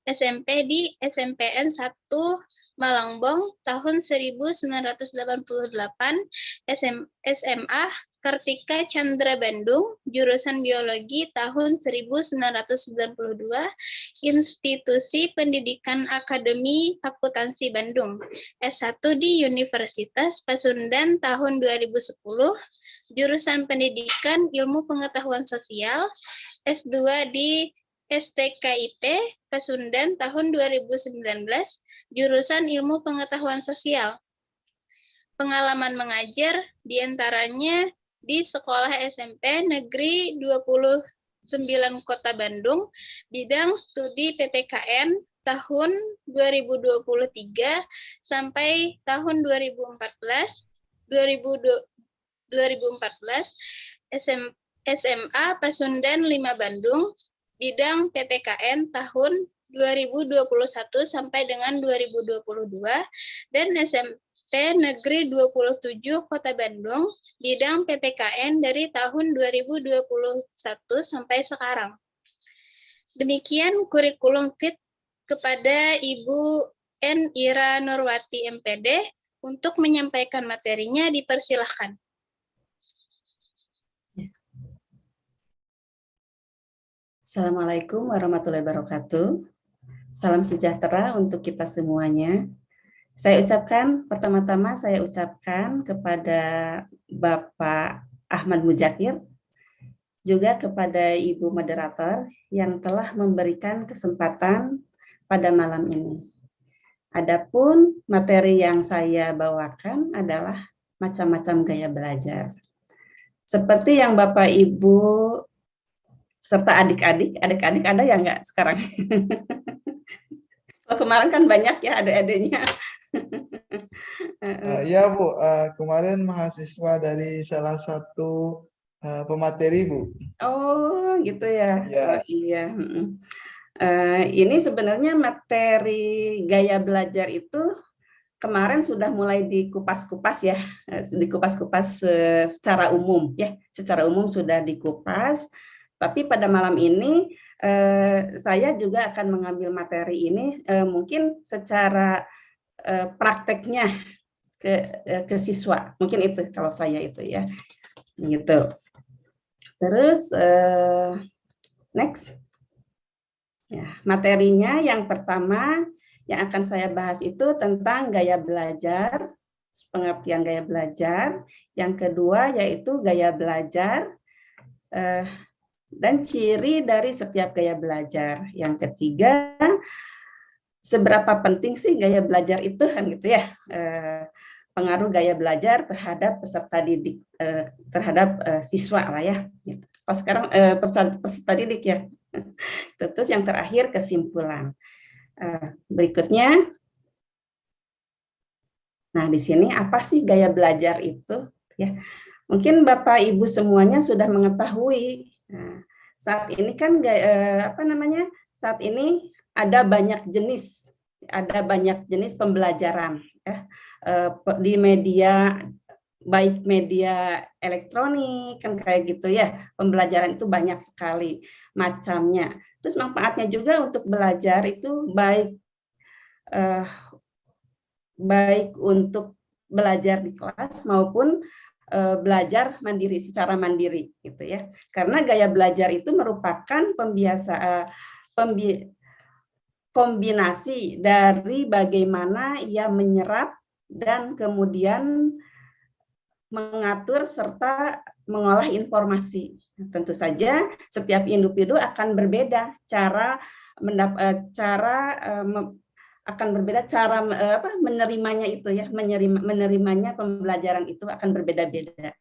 SMP di SMPN 1 Malangbong tahun 1988, SMA Kartika Chandra Bandung, jurusan Biologi tahun 1992, Institusi Pendidikan Akademi Akuntansi Bandung, S1 di Universitas Pasundan tahun 2010, jurusan Pendidikan Ilmu Pengetahuan Sosial, S2 di STKIP Pasundan tahun 2019, jurusan Ilmu Pengetahuan Sosial. Pengalaman mengajar diantaranya di Sekolah SMP Negeri 29 Kota Bandung, bidang studi PPKN tahun 2023 sampai tahun 2014, SMA Pasundan 5 Bandung, bidang PPKN tahun 2021 sampai dengan 2022, dan SMP Negeri 27 Kota Bandung, bidang PPKN dari tahun 2021 sampai sekarang. Demikian kurikulum fit kepada Ibu N. Ira Nurwati MPD. Untuk menyampaikan materinya dipersilahkan. Assalamualaikum warahmatullahi wabarakatuh. Salam sejahtera untuk kita semuanya. Pertama-tama saya ucapkan kepada Bapak Ahmad Muzakir, juga kepada Ibu Moderator yang telah memberikan kesempatan pada malam ini. Adapun materi yang saya bawakan adalah macam-macam gaya belajar. Seperti yang Bapak Ibu serta adik-adik ada yang enggak sekarang? Kalau kemarin kan banyak ya adik-adiknya. Ya Bu, kemarin mahasiswa dari salah satu pemateri Bu. Oh gitu ya. Ya. Oh, iya. Ini sebenarnya materi gaya belajar itu kemarin sudah mulai dikupas-kupas ya, dikupas-kupas secara umum ya, secara umum sudah dikupas. Tapi pada malam ini saya juga akan mengambil materi ini mungkin secara prakteknya ke siswa, mungkin itu kalau saya itu ya, gitu. Terus next, ya materinya yang pertama yang akan saya bahas itu tentang gaya belajar, pengertian gaya belajar. Yang kedua yaitu gaya belajar dan ciri dari setiap gaya belajar. Yang ketiga, seberapa penting sih gaya belajar itu kan gitu ya, pengaruh gaya belajar terhadap peserta didik, terhadap siswa lah ya. Pas sekarang peserta didik ya. Terus yang terakhir kesimpulan. Berikutnya, nah di sini apa sih gaya belajar itu? Ya, mungkin Bapak Ibu semuanya sudah mengetahui. Nah, saat ini kan saat ini ada banyak jenis pembelajaran ya, di media, baik media elektronik kan kayak gitu ya, pembelajaran itu banyak sekali macamnya. Terus manfaatnya juga untuk belajar itu baik untuk belajar di kelas maupun belajar mandiri, secara mandiri gitu ya. Karena gaya belajar itu merupakan kombinasi dari bagaimana ia menyerap dan kemudian mengatur serta mengolah informasi. Tentu saja setiap individu akan berbeda cara menerimanya itu ya, menerimanya pembelajaran itu akan berbeda-beda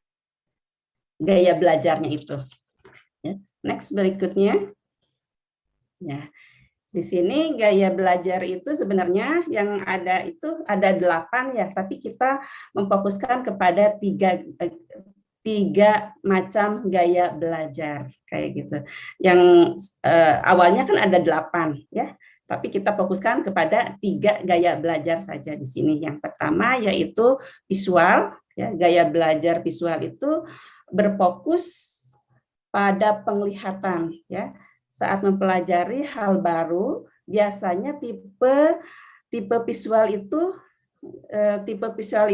gaya belajarnya itu. Next berikutnya. Ya, di sini gaya belajar itu sebenarnya yang ada itu ada 8 ya, tapi kita memfokuskan kepada tiga macam gaya belajar kayak gitu. Yang awalnya kan ada 8 ya. Tapi kita fokuskan kepada 3 gaya belajar saja di sini. Yang pertama yaitu visual, ya, gaya belajar visual itu berfokus pada penglihatan, ya, saat mempelajari hal baru, biasanya tipe visual itu tipe visual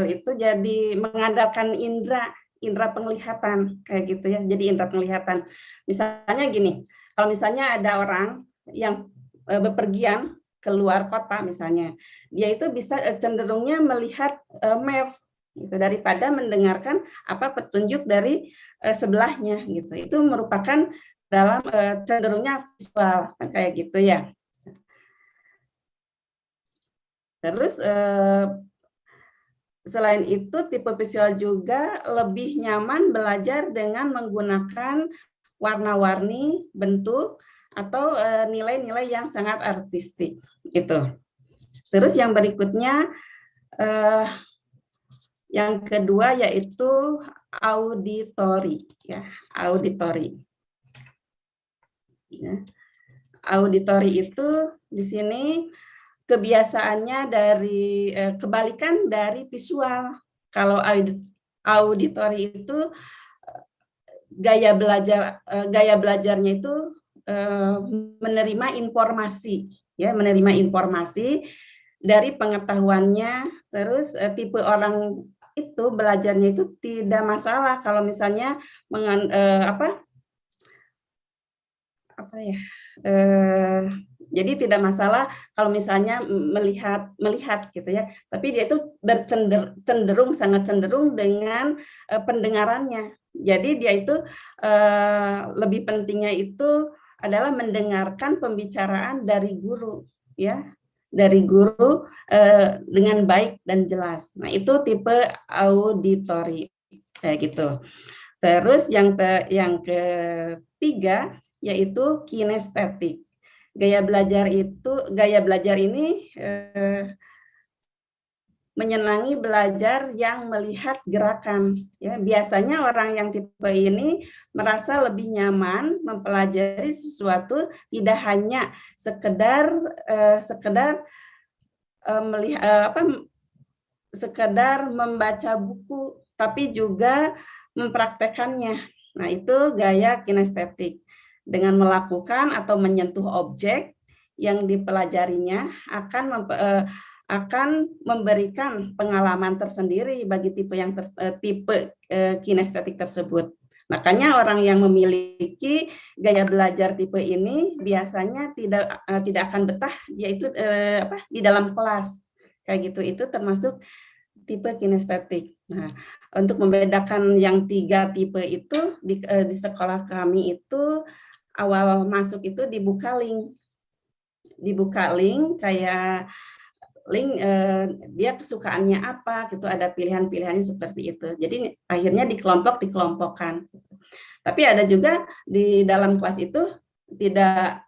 itu jadi mengandalkan indera penglihatan kayak gitu ya. Jadi indera penglihatan. Misalnya gini, kalau misalnya ada orang yang bepergian keluar kota misalnya, dia itu bisa cenderungnya melihat map gitu daripada mendengarkan apa petunjuk dari sebelahnya gitu. Itu merupakan dalam cenderungnya visual kan kayak gitu ya. Terus selain itu tipe visual juga lebih nyaman belajar dengan menggunakan warna-warni, bentuk atau nilai-nilai yang sangat artistik gitu. Terus yang berikutnya yang kedua yaitu auditory ya, auditory. Ya. Auditory itu di sini kebiasaannya dari kebalikan dari visual. Kalau auditory itu gaya belajarnya itu menerima informasi ya, menerima informasi dari pengetahuannya. Terus tipe orang itu belajarnya itu tidak masalah kalau misalnya jadi tidak masalah kalau misalnya melihat gitu ya, tapi dia itu sangat cenderung dengan pendengarannya. Jadi dia itu lebih pentingnya itu adalah mendengarkan pembicaraan dari guru ya, dari guru dengan baik dan jelas. Nah, itu tipe auditory kayak gitu. Terus yang ketiga yaitu kinestetik. Gaya belajar ini menyenangi belajar yang melihat gerakan. Ya, biasanya orang yang tipe ini merasa lebih nyaman mempelajari sesuatu tidak hanya sekedar membaca buku, tapi juga mempraktekannya. Nah, itu gaya kinestetik. Dengan melakukan atau menyentuh objek yang dipelajarinya akan memberikan pengalaman tersendiri bagi tipe kinestetik tersebut. Makanya orang yang memiliki gaya belajar tipe ini biasanya tidak akan betah yaitu di dalam kelas kayak gitu. Itu termasuk tipe kinestetik. Nah, untuk membedakan yang 3 tipe itu di sekolah kami itu awal masuk itu dibuka link kayak link dia kesukaannya apa gitu, ada pilihan-pilihannya seperti itu. Jadi akhirnya dikelompokkan. Tapi ada juga di dalam kelas itu tidak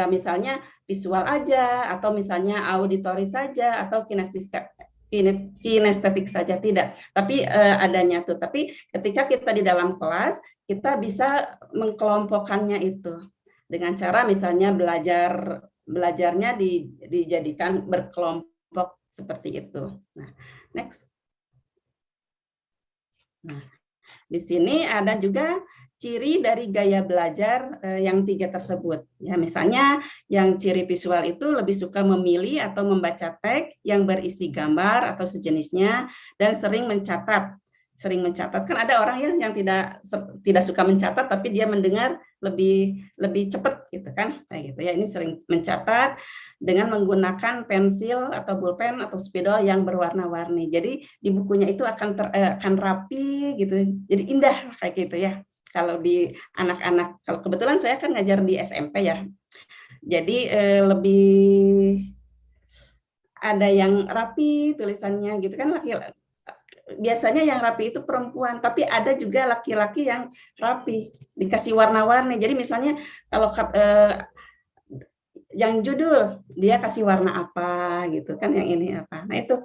misalnya visual aja atau misalnya auditory saja atau kinestetik saja, tidak. Tapi adanya tuh. Tapi ketika kita di dalam kelas kita bisa mengkelompokkannya itu dengan cara misalnya belajarnya dijadikan berkelompok seperti itu. Nah, next. Nah, di sini ada juga ciri dari gaya belajar yang 3 tersebut. Ya, misalnya yang ciri visual itu lebih suka memilih atau membaca teks yang berisi gambar atau sejenisnya dan sering mencatat. Kan ada orang yang tidak suka mencatat tapi dia mendengar lebih cepat gitu kan. Kayak gitu ya. Ini sering mencatat dengan menggunakan pensil atau pulpen atau spidol yang berwarna-warni. Jadi di bukunya itu akan rapi gitu. Jadi indah kayak gitu ya. Kalau di anak-anak, kalau kebetulan saya kan ngajar di SMP ya. Jadi lebih ada yang rapi tulisannya gitu kan, biasanya yang rapi itu perempuan, tapi ada juga laki-laki yang rapi, dikasih warna-warni. Jadi misalnya kalau yang judul dia kasih warna apa gitu kan, yang ini apa. Nah itu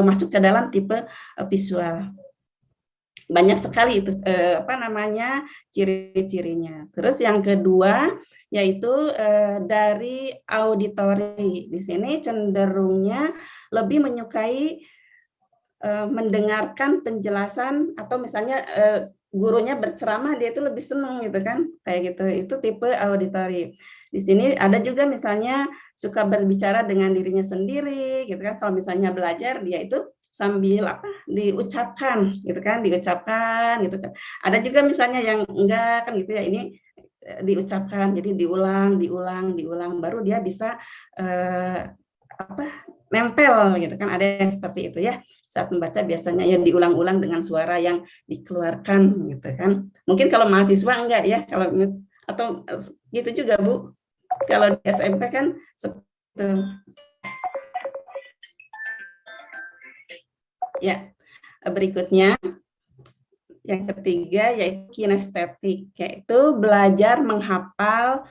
masuk ke dalam tipe visual. Banyak sekali itu ciri-cirinya. Terus yang kedua yaitu dari auditory. Di sini cenderungnya lebih menyukai mendengarkan penjelasan atau misalnya gurunya berceramah, dia itu lebih senang gitu kan, kayak gitu. Itu tipe auditory. Di sini ada juga misalnya suka berbicara dengan dirinya sendiri gitu kan. Kalau misalnya belajar, dia itu sambil diucapkan gitu kan, diucapkan gitu kan. Ada juga misalnya yang enggak kan gitu ya, ini diucapkan, jadi diulang, baru dia bisa nempel gitu kan. Ada yang seperti itu ya, saat membaca biasanya ya diulang-ulang dengan suara yang dikeluarkan gitu kan. Mungkin kalau mahasiswa enggak ya, kalau atau gitu juga Bu, kalau di SMP kan seperti itu. Ya, berikutnya yang ketiga yaitu kinestetik, yaitu belajar menghafal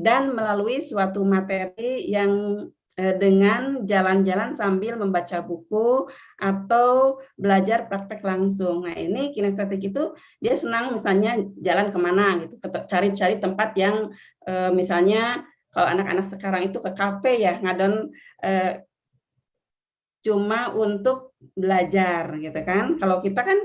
dan melalui suatu materi yang dengan jalan-jalan sambil membaca buku atau belajar praktek langsung. Nah, ini kinestetik itu dia senang misalnya jalan kemana gitu, cari-cari tempat yang misalnya kalau anak-anak sekarang itu ke kafe ya, ngadon cuma untuk belajar gitu kan. Kalau kita kan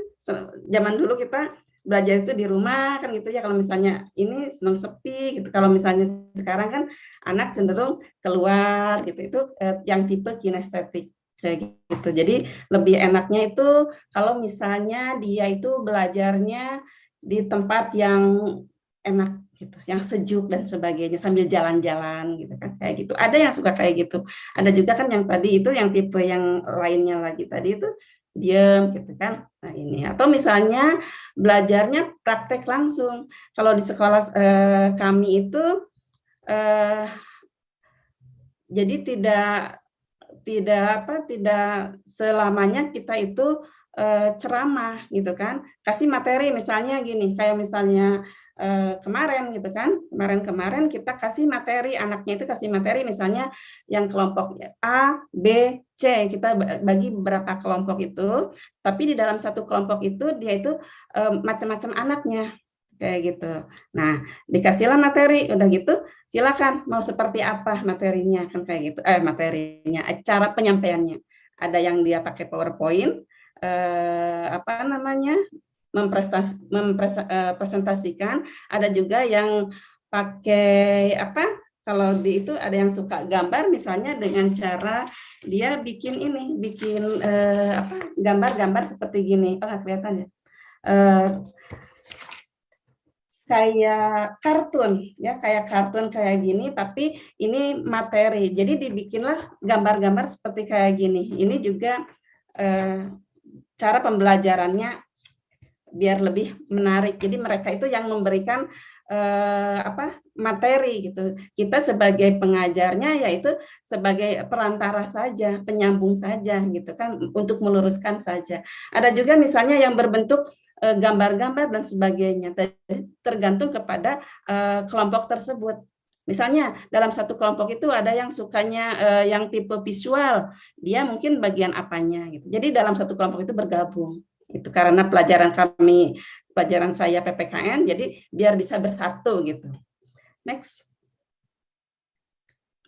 zaman dulu kita belajar itu di rumah kan gitu ya, kalau misalnya ini senang sepi gitu. Kalau misalnya sekarang kan anak cenderung keluar gitu, itu yang tipe kinestetik kayak gitu. Jadi lebih enaknya itu kalau misalnya dia itu belajarnya di tempat yang enak gitu, yang sejuk dan sebagainya, sambil jalan-jalan gitu kan, kayak gitu. Ada yang suka kayak gitu. Ada juga kan yang tadi itu yang tipe yang lainnya lagi tadi itu diam gitu kan. Nah, ini atau misalnya belajarnya praktek langsung. Kalau di sekolah kami itu jadi tidak selamanya kita itu ceramah gitu kan. Kasih materi misalnya gini, kayak misalnya kemarin gitu kan, kemarin kita kasih materi, anaknya itu kasih materi misalnya yang kelompok A, B, C, kita bagi beberapa kelompok itu, tapi di dalam satu kelompok itu dia itu macam-macam anaknya kayak gitu. Nah, dikasihlah materi, udah gitu silakan mau seperti apa materinya kan kayak gitu. Materinya, cara penyampaiannya. Ada yang dia pakai PowerPoint, mempresentasikan, ada juga yang pakai kalau di itu ada yang suka gambar misalnya dengan cara dia bikin gambar-gambar seperti gini. Kelihatan ya, kayak kartun ya, kayak kartun kayak gini, tapi ini materi, jadi dibikinlah gambar-gambar seperti kayak gini. Ini juga cara pembelajarannya biar lebih menarik. Jadi mereka itu yang memberikan materi gitu. Kita sebagai pengajarnya yaitu sebagai perantara saja, penyambung saja gitu kan, untuk meluruskan saja. Ada juga misalnya yang berbentuk gambar-gambar dan sebagainya, tergantung kepada kelompok tersebut. Misalnya dalam satu kelompok itu ada yang sukanya yang tipe visual, dia mungkin bagian apanya gitu. Jadi dalam satu kelompok itu bergabung. Itu karena pelajaran saya PPKN, jadi biar bisa bersatu gitu. Next.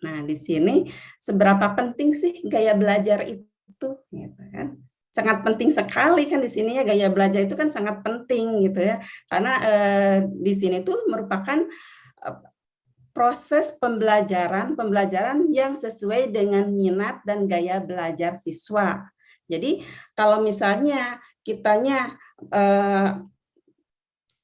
Nah, di sini seberapa penting sih gaya belajar itu gitu kan? Sangat penting sekali kan di sini ya, gaya belajar itu kan sangat penting gitu ya. Karena di sini tuh merupakan proses pembelajaran yang sesuai dengan minat dan gaya belajar siswa. Jadi kalau misalnya kitanya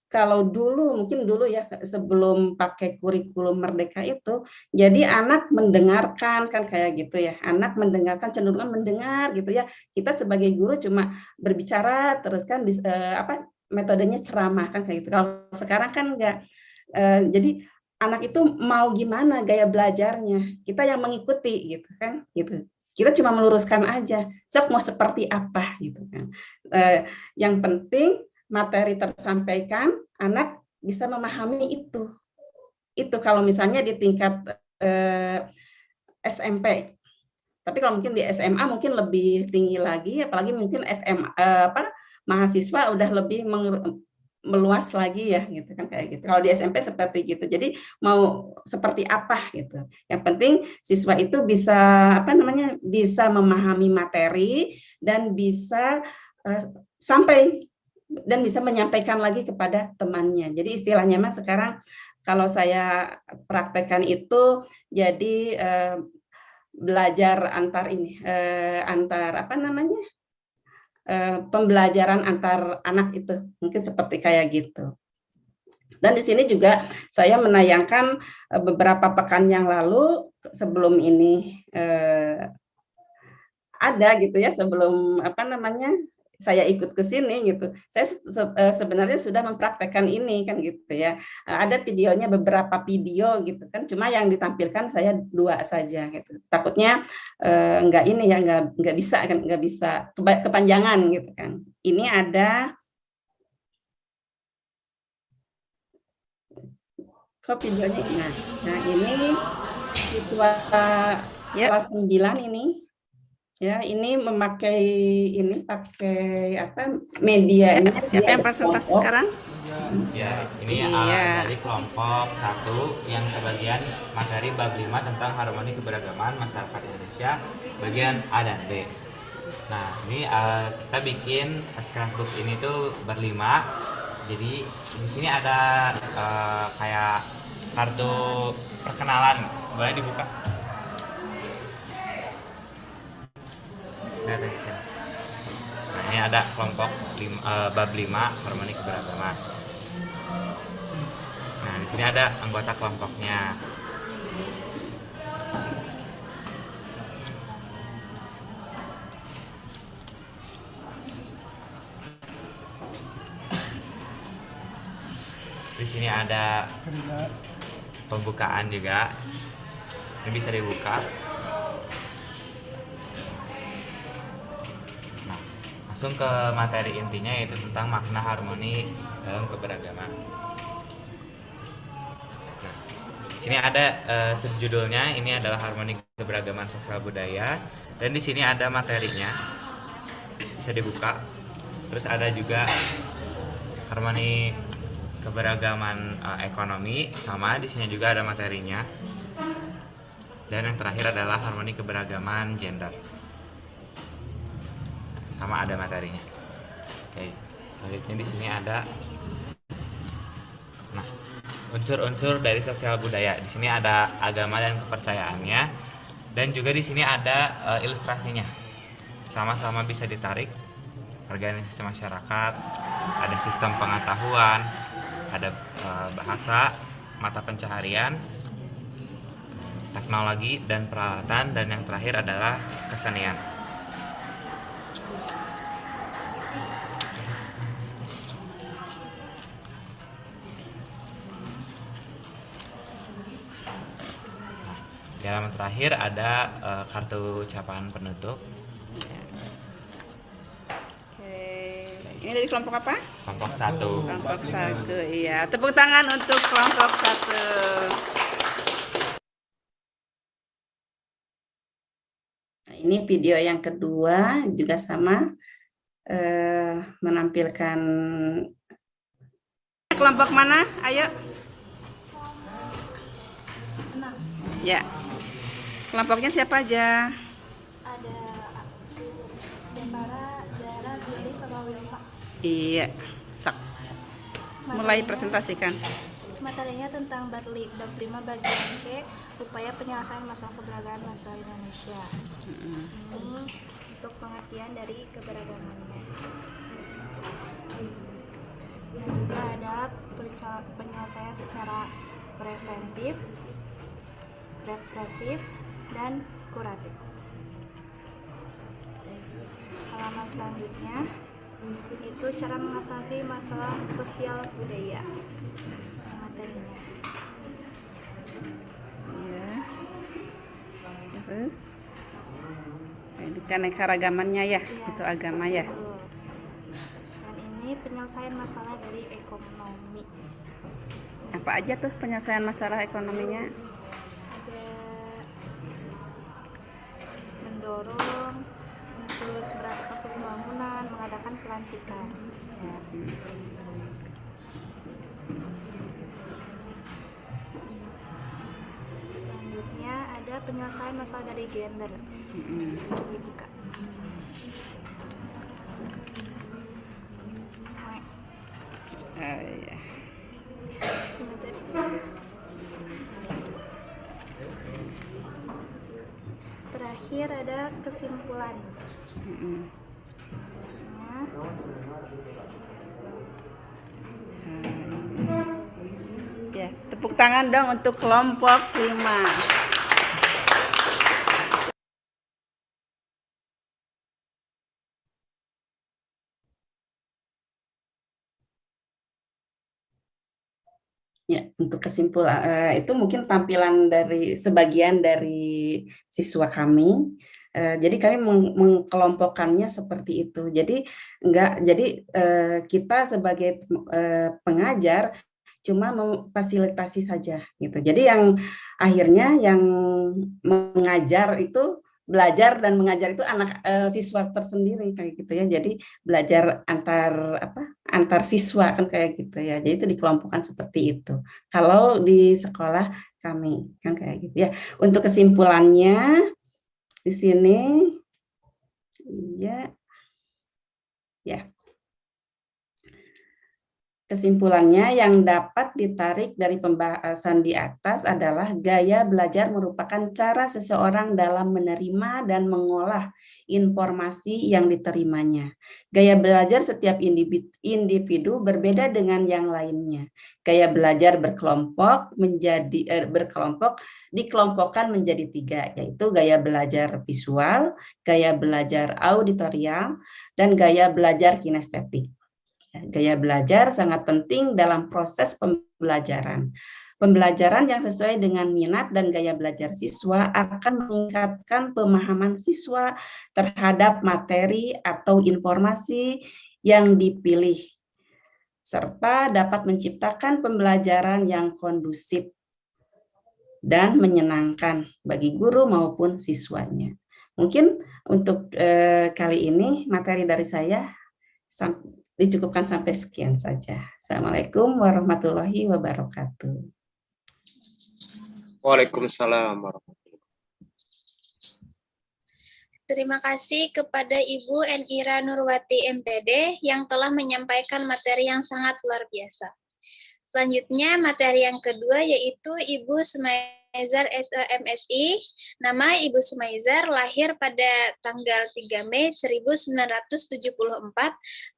kalau mungkin dulu ya sebelum pakai kurikulum Merdeka itu, jadi anak mendengarkan kan kayak gitu ya, anak mendengarkan, cenderung mendengar gitu ya. Kita sebagai guru cuma berbicara terus kan metodenya ceramah kan kayak gitu. Kalau sekarang kan enggak. Jadi anak itu mau gimana gaya belajarnya, kita yang mengikuti gitu kan gitu. Kita cuma meluruskan aja, sok mau seperti apa gitu kan. Yang penting materi tersampaikan, anak bisa memahami itu. Itu kalau misalnya di tingkat SMP. Tapi kalau mungkin di SMA mungkin lebih tinggi lagi, apalagi mungkin SMA mahasiswa udah lebih meluas lagi ya gitu kan, kayak gitu. Kalau di SMP seperti gitu. Jadi mau seperti apa gitu. Yang penting siswa itu bisa bisa memahami materi dan bisa sampai dan bisa menyampaikan lagi kepada temannya. Jadi istilahnya mah sekarang kalau saya praktekkan itu jadi belajar antar pembelajaran antar anak itu mungkin seperti kayak gitu. Dan di sini juga saya menayangkan beberapa pekan yang lalu sebelum ini ada gitu ya, sebelum saya ikut ke sini gitu. Saya sebenarnya sudah mempraktekkan ini kan gitu ya. Ada videonya, beberapa video gitu kan. Cuma yang ditampilkan saya 2 saja gitu. Takutnya nggak bisa kepanjangan gitu kan. Ini ada kok videonya. Nah ini siswa kelas 9 ini. Ya, ini pakai media ini. Siapa yang presentasi sekarang? Ya, ini dari kelompok 1 yang kebagian materi bab 5 tentang harmoni keberagaman masyarakat Indonesia bagian A dan B. Nah, ini kita bikin scrapbook ini tuh berlima. Jadi di sini ada kayak kartu perkenalan. Boleh dibuka? Nah, ini ada kelompok bab 5 harmoni keberagaman. Nah, di sini ada anggota kelompoknya. Di sini ada pembukaan juga. Ini bisa dibuka. Langsung ke materi intinya, yaitu tentang makna harmoni dalam keberagaman. Nah, di sini ada subjudulnya, ini adalah harmoni keberagaman sosial budaya, dan di sini ada materinya, bisa dibuka. Terus ada juga harmoni keberagaman ekonomi, sama di sini juga ada materinya. Dan yang terakhir adalah harmoni keberagaman gender, sama ada materinya. Oke, selanjutnya di sini ada unsur-unsur dari sosial budaya. Di sini ada agama dan kepercayaannya, dan juga di sini ada ilustrasinya. Sama-sama bisa ditarik. Organisasi masyarakat, ada sistem pengetahuan, ada bahasa, mata pencaharian, teknologi dan peralatan, dan yang terakhir adalah kesenian. Di halaman terakhir ada kartu ucapan penutup. Oke, ini dari kelompok apa? Kelompok 1. Kelompok 1, iya. Tepuk tangan untuk kelompok 1. Nah, ini video yang kedua juga sama, menampilkan. Kelompok mana? Ayo. Ya. Kelompoknya siapa aja? Ada Depara, Zara, Billy, sama Wilma. Iya. Sok. Mulai presentasikan. Materinya tentang bab 5 bagian C, upaya penyelesaian masalah keberagaman masalah Indonesia. Ini untuk pengertian dari keberagamannya. Dan juga ada penyelesaian secara preventif, represif, dan kuratif. Halaman selanjutnya itu cara mengatasi masalah sosial budaya. Materinya. Ya. Terus keanekaragamannya ya, itu agama ya. Betul. Dan ini penyelesaian masalah dari ekonomi. Apa aja tuh penyelesaian masalah ekonominya? Ada mendorong terus merampungkan pembangunan, mengadakan pelantikan. Ya. penyelesaian masalah dari gender. Dibuka. Iya. Terakhir ada kesimpulan. Ya, tepuk tangan dong untuk kelompok 5. Ya, untuk kesimpulan itu mungkin tampilan dari sebagian dari siswa kami. Jadi kami mengkelompokkannya seperti itu. Jadi kita sebagai pengajar cuma memfasilitasi saja gitu. Jadi yang akhirnya yang mengajar itu belajar dan mengajar itu anak siswa tersendiri kayak gitu ya. Jadi belajar antar siswa kan kayak gitu ya. Jadi itu dikelompokkan seperti itu. Kalau di sekolah kami kan kayak gitu ya. Untuk kesimpulannya di sini ya. Kesimpulannya yang dapat ditarik dari pembahasan di atas adalah gaya belajar merupakan cara seseorang dalam menerima dan mengolah informasi yang diterimanya. Gaya belajar setiap individu berbeda dengan yang lainnya. Gaya belajar dikelompokkan menjadi 3, yaitu gaya belajar visual, gaya belajar auditorial, dan gaya belajar kinestetik. Gaya belajar sangat penting dalam proses pembelajaran. Pembelajaran yang sesuai dengan minat dan gaya belajar siswa akan meningkatkan pemahaman siswa terhadap materi atau informasi yang dipilih, serta dapat menciptakan pembelajaran yang kondusif dan menyenangkan bagi guru maupun siswanya. Mungkin untuk kali ini materi dari saya dicukupkan sampai sekian saja. Assalamualaikum warahmatullahi wabarakatuh. Waalaikumsalam warahmatullahi wabarakatuh. Terima kasih kepada Ibu Enira Nurwati MPD yang telah menyampaikan materi yang sangat luar biasa. Selanjutnya materi yang kedua yaitu Ibu Sumaizar SEMSI. Nama Ibu Sumaizar lahir pada tanggal 3 Mei 1974,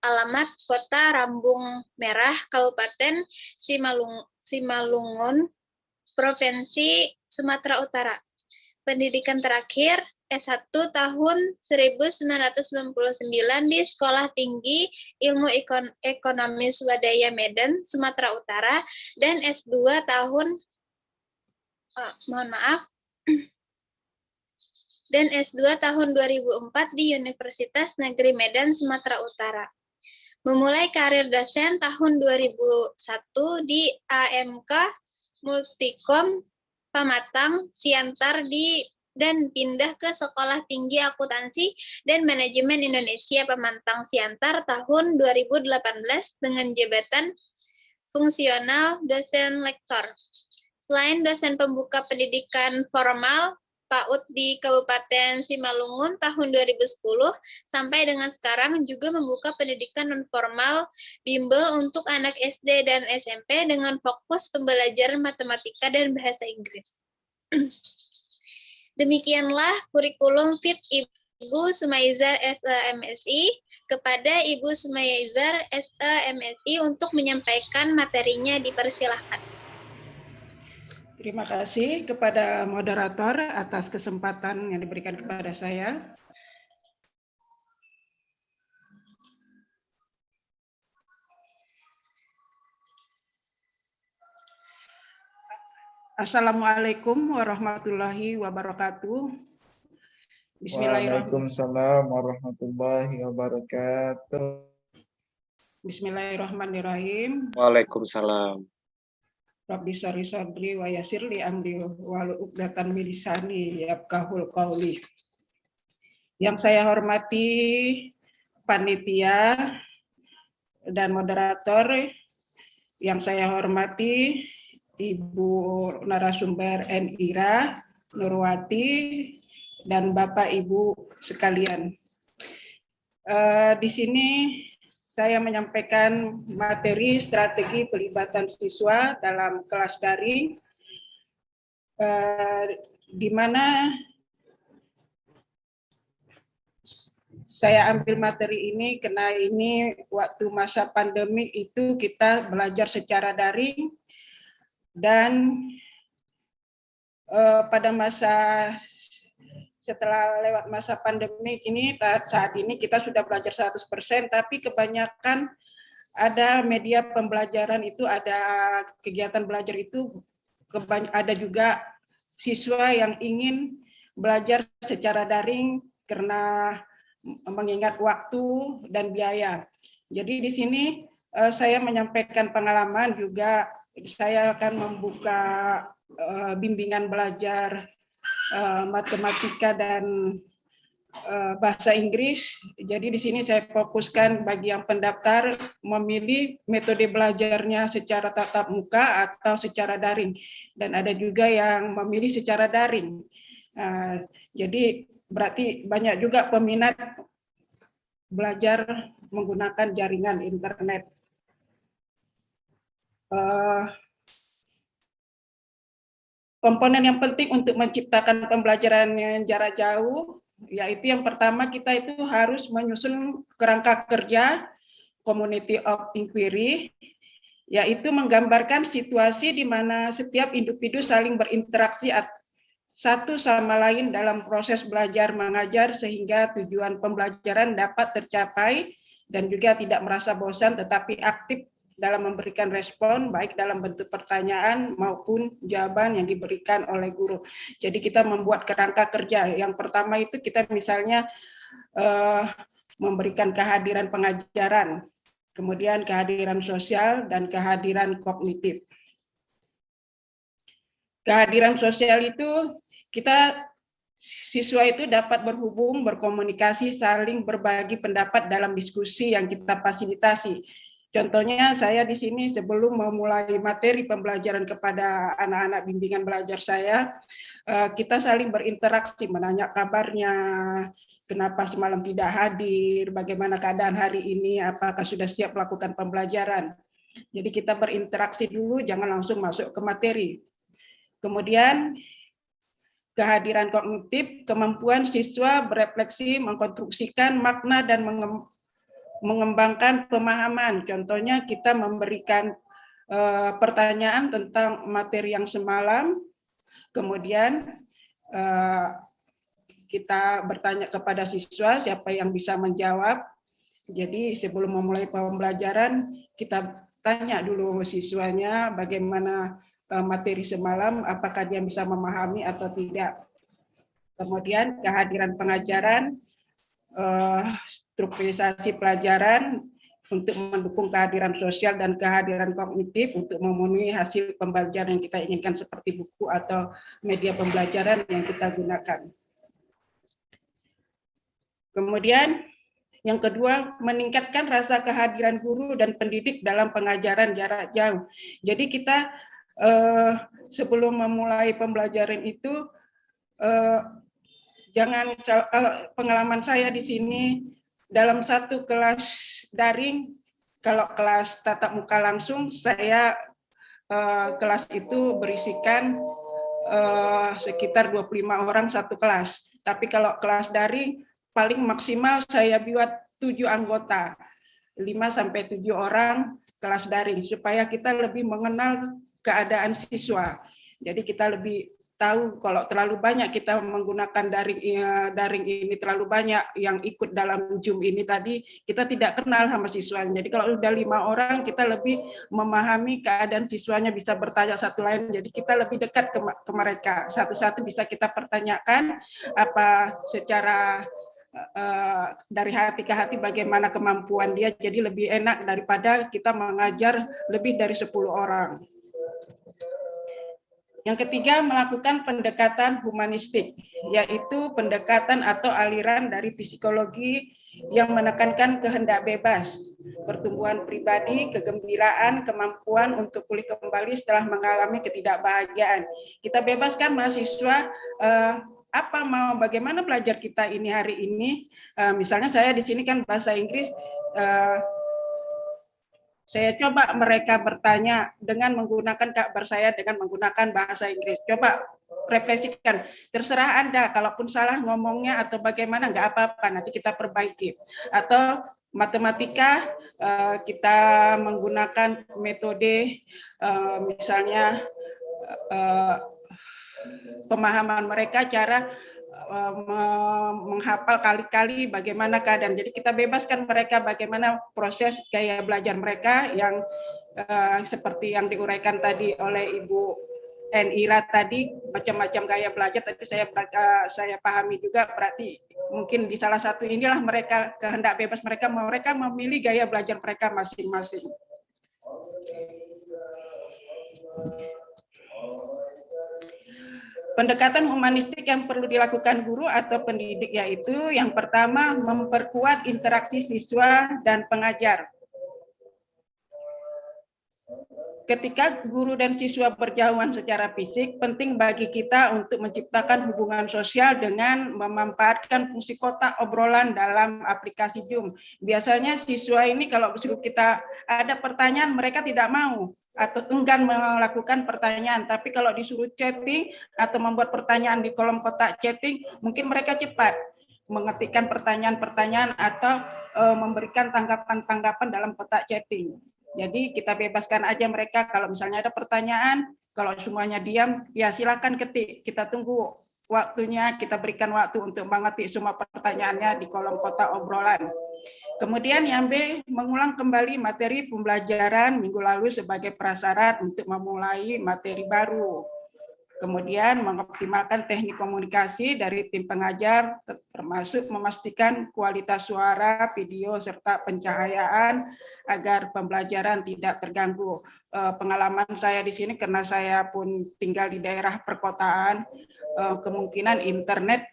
alamat Kota Rambung Merah, Kabupaten Simalungun, Provinsi Sumatera Utara. Pendidikan terakhir S1 tahun 1999 di Sekolah Tinggi Ilmu Ekonomi Swadaya Medan, Sumatera Utara, dan S2 tahun dan S2 tahun 2004 di Universitas Negeri Medan, Sumatera Utara. Memulai karir dosen tahun 2001 di AMK Multikom Pamatang Siantar dan pindah ke Sekolah Tinggi Akuntansi dan Manajemen Indonesia Pamatang Siantar tahun 2018 dengan jabatan fungsional dosen lektor. Selain dosen pembuka pendidikan formal PAUD di Kabupaten Simalungun tahun 2010 sampai dengan sekarang juga membuka pendidikan non-formal bimbel untuk anak SD dan SMP dengan fokus pembelajaran matematika dan bahasa Inggris. Demikianlah kurikulum FIT Ibu Sumaizar SEMSI. Kepada Ibu Sumaizar SEMSI untuk menyampaikan materinya, dipersilahkan. Terima kasih kepada moderator atas kesempatan yang diberikan kepada saya. Assalamualaikum warahmatullahi wabarakatuh. Waalaikumsalam warahmatullahi wabarakatuh. Bismillahirrahmanirrahim. Waalaikumsalam. Rabbi sholli sadri wa yassir li amri wahlul 'uqdatam min lisani yafqahul qawli. Yang saya hormati panitia dan moderator, yang saya hormati Ibu narasumber Enira Nurwati, dan Bapak Ibu sekalian. Di sini saya menyampaikan materi strategi pelibatan siswa dalam kelas daring, di mana saya ambil materi ini karena ini waktu masa pandemi itu kita belajar secara daring, dan pada masa setelah lewat masa pandemi ini, saat ini kita sudah belajar 100%, tapi kebanyakan ada media pembelajaran itu, ada kegiatan belajar itu, ada juga siswa yang ingin belajar secara daring karena mengingat waktu dan biaya. Jadi di sini saya menyampaikan pengalaman juga, saya akan membuka bimbingan belajar matematika dan bahasa Inggris. Jadi di sini saya fokuskan bagi yang pendaftar memilih metode belajarnya secara tatap muka atau secara daring, dan ada juga yang memilih secara daring. Jadi berarti banyak juga peminat belajar menggunakan jaringan internet. Komponen yang penting untuk menciptakan pembelajaran yang jarak jauh, yaitu yang pertama kita itu harus menyusun kerangka kerja community of inquiry, yaitu menggambarkan situasi di mana setiap individu saling berinteraksi satu sama lain dalam proses belajar mengajar sehingga tujuan pembelajaran dapat tercapai dan juga tidak merasa bosan tetapi aktif dalam memberikan respon baik dalam bentuk pertanyaan maupun jawaban yang diberikan oleh guru. Jadi kita membuat kerangka kerja. Yang pertama itu kita misalnya memberikan kehadiran pengajaran, kemudian kehadiran sosial dan kehadiran kognitif. Kehadiran sosial itu siswa itu dapat berhubung, berkomunikasi, saling berbagi pendapat dalam diskusi yang kita fasilitasi. Contohnya saya di sini sebelum memulai materi pembelajaran kepada anak-anak bimbingan belajar saya, kita saling berinteraksi, menanya kabarnya, kenapa semalam tidak hadir, bagaimana keadaan hari ini, apakah sudah siap melakukan pembelajaran. Jadi kita berinteraksi dulu, jangan langsung masuk ke materi. Kemudian kehadiran kognitif, kemampuan siswa berefleksi, mengkonstruksikan makna dan mengembangkan pemahaman. Contohnya kita memberikan pertanyaan tentang materi yang semalam, kemudian kita bertanya kepada siswa siapa yang bisa menjawab. Jadi sebelum memulai pembelajaran kita tanya dulu siswanya bagaimana materi semalam, apakah dia bisa memahami atau tidak. Kemudian kehadiran pengajaran, strukturisasi pelajaran untuk mendukung kehadiran sosial dan kehadiran kognitif untuk memenuhi hasil pembelajaran yang kita inginkan seperti buku atau media pembelajaran yang kita gunakan. Kemudian yang kedua, meningkatkan rasa kehadiran guru dan pendidik dalam pengajaran jarak jauh. Jadi kita sebelum memulai pembelajaran itu jangan, kalau pengalaman saya di sini dalam satu kelas daring, kalau kelas tatap muka langsung saya kelas itu berisikan sekitar 25 orang satu kelas. Tapi kalau kelas daring paling maksimal saya buat 7 anggota, 5 sampai 7 orang kelas daring supaya kita lebih mengenal keadaan siswa. Jadi kita lebih tahu kalau terlalu banyak kita menggunakan daring ini, terlalu banyak yang ikut dalam Zoom ini tadi, kita tidak kenal sama siswanya. Jadi kalau udah 5 orang kita lebih memahami keadaan siswanya, bisa bertanya satu lain, jadi kita lebih dekat ke mereka. Satu-satu bisa kita pertanyakan apa secara dari hati ke hati bagaimana kemampuan dia, jadi lebih enak daripada kita mengajar lebih dari 10 orang. Yang ketiga, melakukan pendekatan humanistik, yaitu pendekatan atau aliran dari psikologi yang menekankan kehendak bebas, pertumbuhan pribadi, kegembiraan, kemampuan untuk pulih kembali setelah mengalami ketidakbahagiaan. Kita bebaskan mahasiswa bagaimana belajar kita ini hari ini. Misalnya saya di sini kan bahasa Inggris, saya coba mereka bertanya dengan menggunakan kabar saya dengan menggunakan bahasa Inggris. Coba refleksikan, terserah Anda, kalaupun salah ngomongnya atau bagaimana, nggak apa-apa, nanti kita perbaiki. Atau matematika, kita menggunakan metode misalnya pemahaman mereka, cara menghafal kali-kali bagaimana keadaan. Jadi kita bebaskan mereka bagaimana proses gaya belajar mereka yang seperti yang diuraikan tadi oleh Ibu Ira tadi, macam-macam gaya belajar. Tadi saya pahami juga, berarti mungkin di salah satu inilah mereka kehendak bebas mereka memilih gaya belajar mereka masing-masing. Pendekatan humanistik yang perlu dilakukan guru atau pendidik yaitu yang pertama, memperkuat interaksi siswa dan pengajar. Ketika guru dan siswa berjauhan secara fisik, penting bagi kita untuk menciptakan hubungan sosial dengan memanfaatkan fungsi kotak obrolan dalam aplikasi Zoom. Biasanya siswa ini kalau disuruh kita ada pertanyaan, mereka tidak mau atau enggan melakukan pertanyaan. Tapi kalau disuruh chatting atau membuat pertanyaan di kolom kotak chatting, mungkin mereka cepat mengetikkan pertanyaan-pertanyaan atau memberikan tanggapan-tanggapan dalam kotak chatting. Jadi kita bebaskan aja mereka, kalau misalnya ada pertanyaan, kalau semuanya diam, ya silakan ketik. Kita tunggu waktunya, kita berikan waktu untuk mengetik semua pertanyaannya di kolom kotak obrolan. Kemudian yang B, mengulang kembali materi pembelajaran minggu lalu sebagai prasyarat untuk memulai materi baru. Kemudian mengoptimalkan teknik komunikasi dari tim pengajar, termasuk memastikan kualitas suara, video, serta pencahayaan agar pembelajaran tidak terganggu. Pengalaman saya di sini karena saya pun tinggal di daerah perkotaan, kemungkinan internet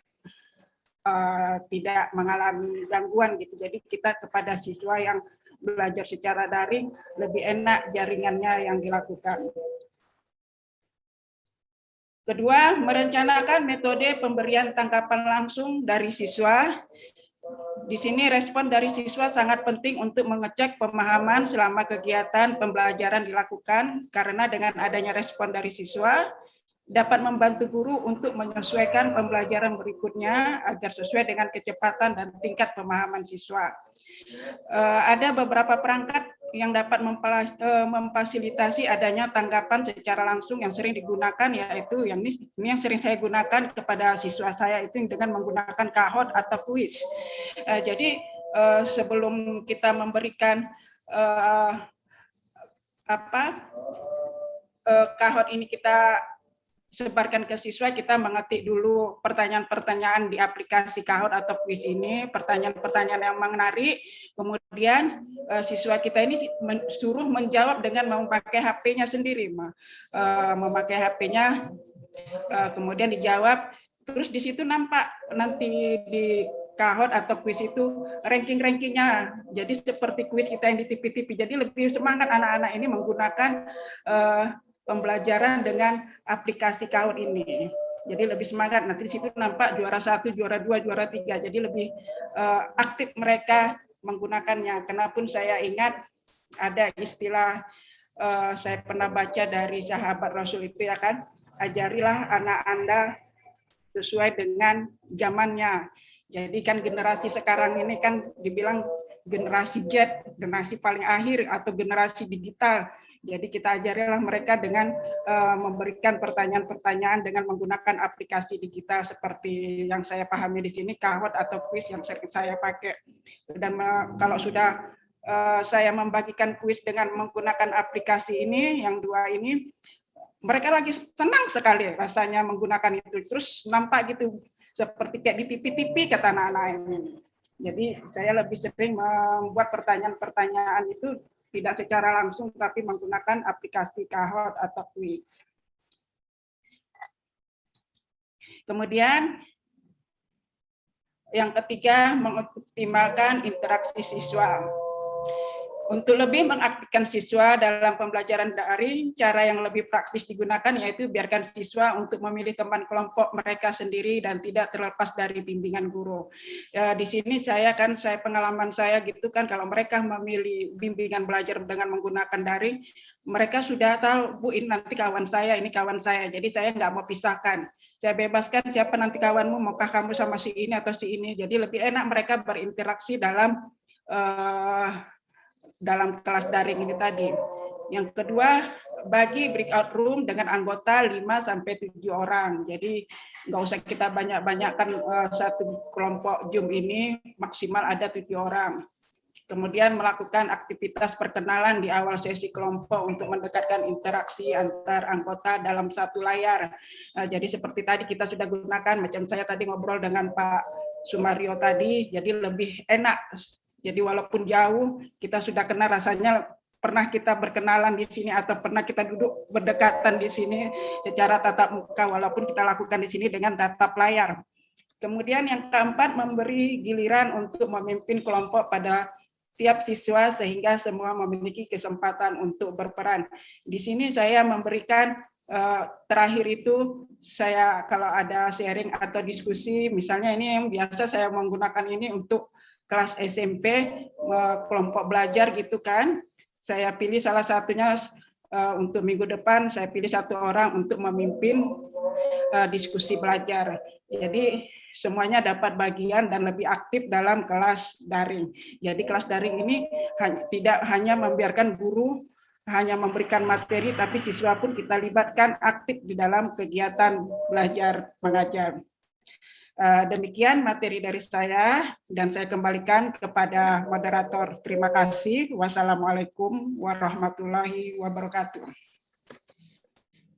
tidak mengalami gangguan gitu. Jadi kita kepada siswa yang belajar secara daring lebih enak jaringannya yang dilakukan. Kedua, merencanakan metode pemberian tanggapan langsung dari siswa. Di sini respon dari siswa sangat penting untuk mengecek pemahaman selama kegiatan pembelajaran dilakukan, karena dengan adanya respon dari siswa dapat membantu guru untuk menyesuaikan pembelajaran berikutnya agar sesuai dengan kecepatan dan tingkat pemahaman siswa. Ada beberapa perangkat yang dapat memfasilitasi adanya tanggapan secara langsung yang sering digunakan, yaitu yang ini yang sering saya gunakan kepada siswa saya itu dengan menggunakan Kahoot atau kuis. Jadi sebelum kita memberikan Kahoot ini kita sebarkan ke siswa, kita mengetik dulu pertanyaan-pertanyaan di aplikasi Kahoot atau kuis ini, pertanyaan-pertanyaan yang menarik. Kemudian siswa kita ini suruh menjawab dengan memakai HP-nya sendiri, memakai HP-nya, kemudian dijawab. Terus di situ nampak nanti di Kahoot atau kuis itu ranking-rankingnya. Jadi seperti kuis kita yang di TV-TV. Jadi lebih semangat anak-anak ini menggunakan pembelajaran dengan aplikasi Kahoot ini. Jadi lebih semangat. Nanti di situ nampak juara 1, juara 2, juara 3. Jadi lebih aktif mereka menggunakannya. Kenapun saya ingat ada istilah saya pernah baca dari sahabat Rasul itu, ya kan, ajarilah anak Anda sesuai dengan zamannya. Jadi kan generasi sekarang ini kan dibilang generasi Z, generasi paling akhir atau generasi digital. Jadi kita ajarilah mereka dengan memberikan pertanyaan-pertanyaan dengan menggunakan aplikasi digital seperti yang saya pahami di sini, Kahoot atau kuis yang sering saya pakai. Dan kalau sudah saya membagikan kuis dengan menggunakan aplikasi ini, yang dua ini, mereka lagi senang sekali rasanya menggunakan itu. Terus nampak gitu seperti kayak di TV-TV kata anak-anak ini. Jadi saya lebih sering membuat pertanyaan-pertanyaan itu tidak secara langsung, tapi menggunakan aplikasi Kahoot atau kuis. Kemudian Yang ketiga, mengoptimalkan interaksi siswa. Untuk lebih mengaktifkan siswa dalam pembelajaran daring, cara yang lebih praktis digunakan yaitu biarkan siswa untuk memilih teman kelompok mereka sendiri dan tidak terlepas dari bimbingan guru. Ya, di sini pengalaman saya gitu kan, kalau mereka memilih bimbingan belajar dengan menggunakan daring, mereka sudah tahu, Bu, ini nanti kawan saya, ini kawan saya, jadi saya nggak mau pisahkan. Saya bebaskan siapa nanti kawanmu, maukah kamu sama si ini atau si ini. Jadi lebih enak mereka berinteraksi dalam kelas daring ini tadi. Yang kedua, bagi breakout room dengan anggota 5-7 orang. Jadi nggak usah kita banyak-banyakkan satu kelompok Zoom ini, maksimal ada 7 orang. Kemudian melakukan aktivitas perkenalan di awal sesi kelompok untuk mendekatkan interaksi antar anggota dalam satu layar. Jadi seperti tadi kita sudah gunakan, macam saya tadi ngobrol dengan Pak Sumario tadi, jadi lebih enak. Jadi walaupun jauh, kita sudah kenal, rasanya pernah kita berkenalan di sini atau pernah kita duduk berdekatan di sini secara tatap muka, walaupun kita lakukan di sini dengan tatap layar. Kemudian yang keempat, memberi giliran untuk memimpin kelompok pada tiap siswa sehingga semua memiliki kesempatan untuk berperan. Di sini saya memberikan terakhir itu saya kalau ada sharing atau diskusi, misalnya ini yang biasa saya menggunakan ini untuk kelas SMP, kelompok belajar gitu kan. Saya pilih salah satunya untuk minggu depan, saya pilih satu orang untuk memimpin diskusi belajar. Jadi semuanya dapat bagian dan lebih aktif dalam kelas daring. Jadi kelas daring ini tidak hanya membiarkan guru hanya memberikan materi, tapi siswa pun kita libatkan aktif di dalam kegiatan belajar mengajar. Demikian materi dari saya dan saya kembalikan kepada moderator. Terima kasih. Wassalamualaikum warahmatullahi wabarakatuh.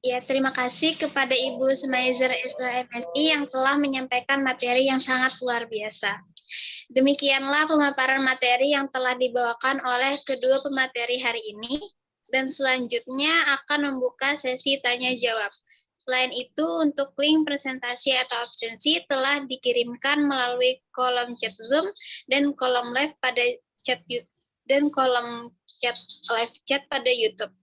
Ya, terima kasih kepada Ibu Smaizer MSI yang telah menyampaikan materi yang sangat luar biasa. Demikianlah pemaparan materi yang telah dibawakan oleh kedua pemateri hari ini, dan selanjutnya akan membuka sesi tanya-jawab. Selain itu, untuk link presentasi atau absensi telah dikirimkan melalui kolom chat Zoom dan kolom live pada chat dan kolom chat live chat pada YouTube.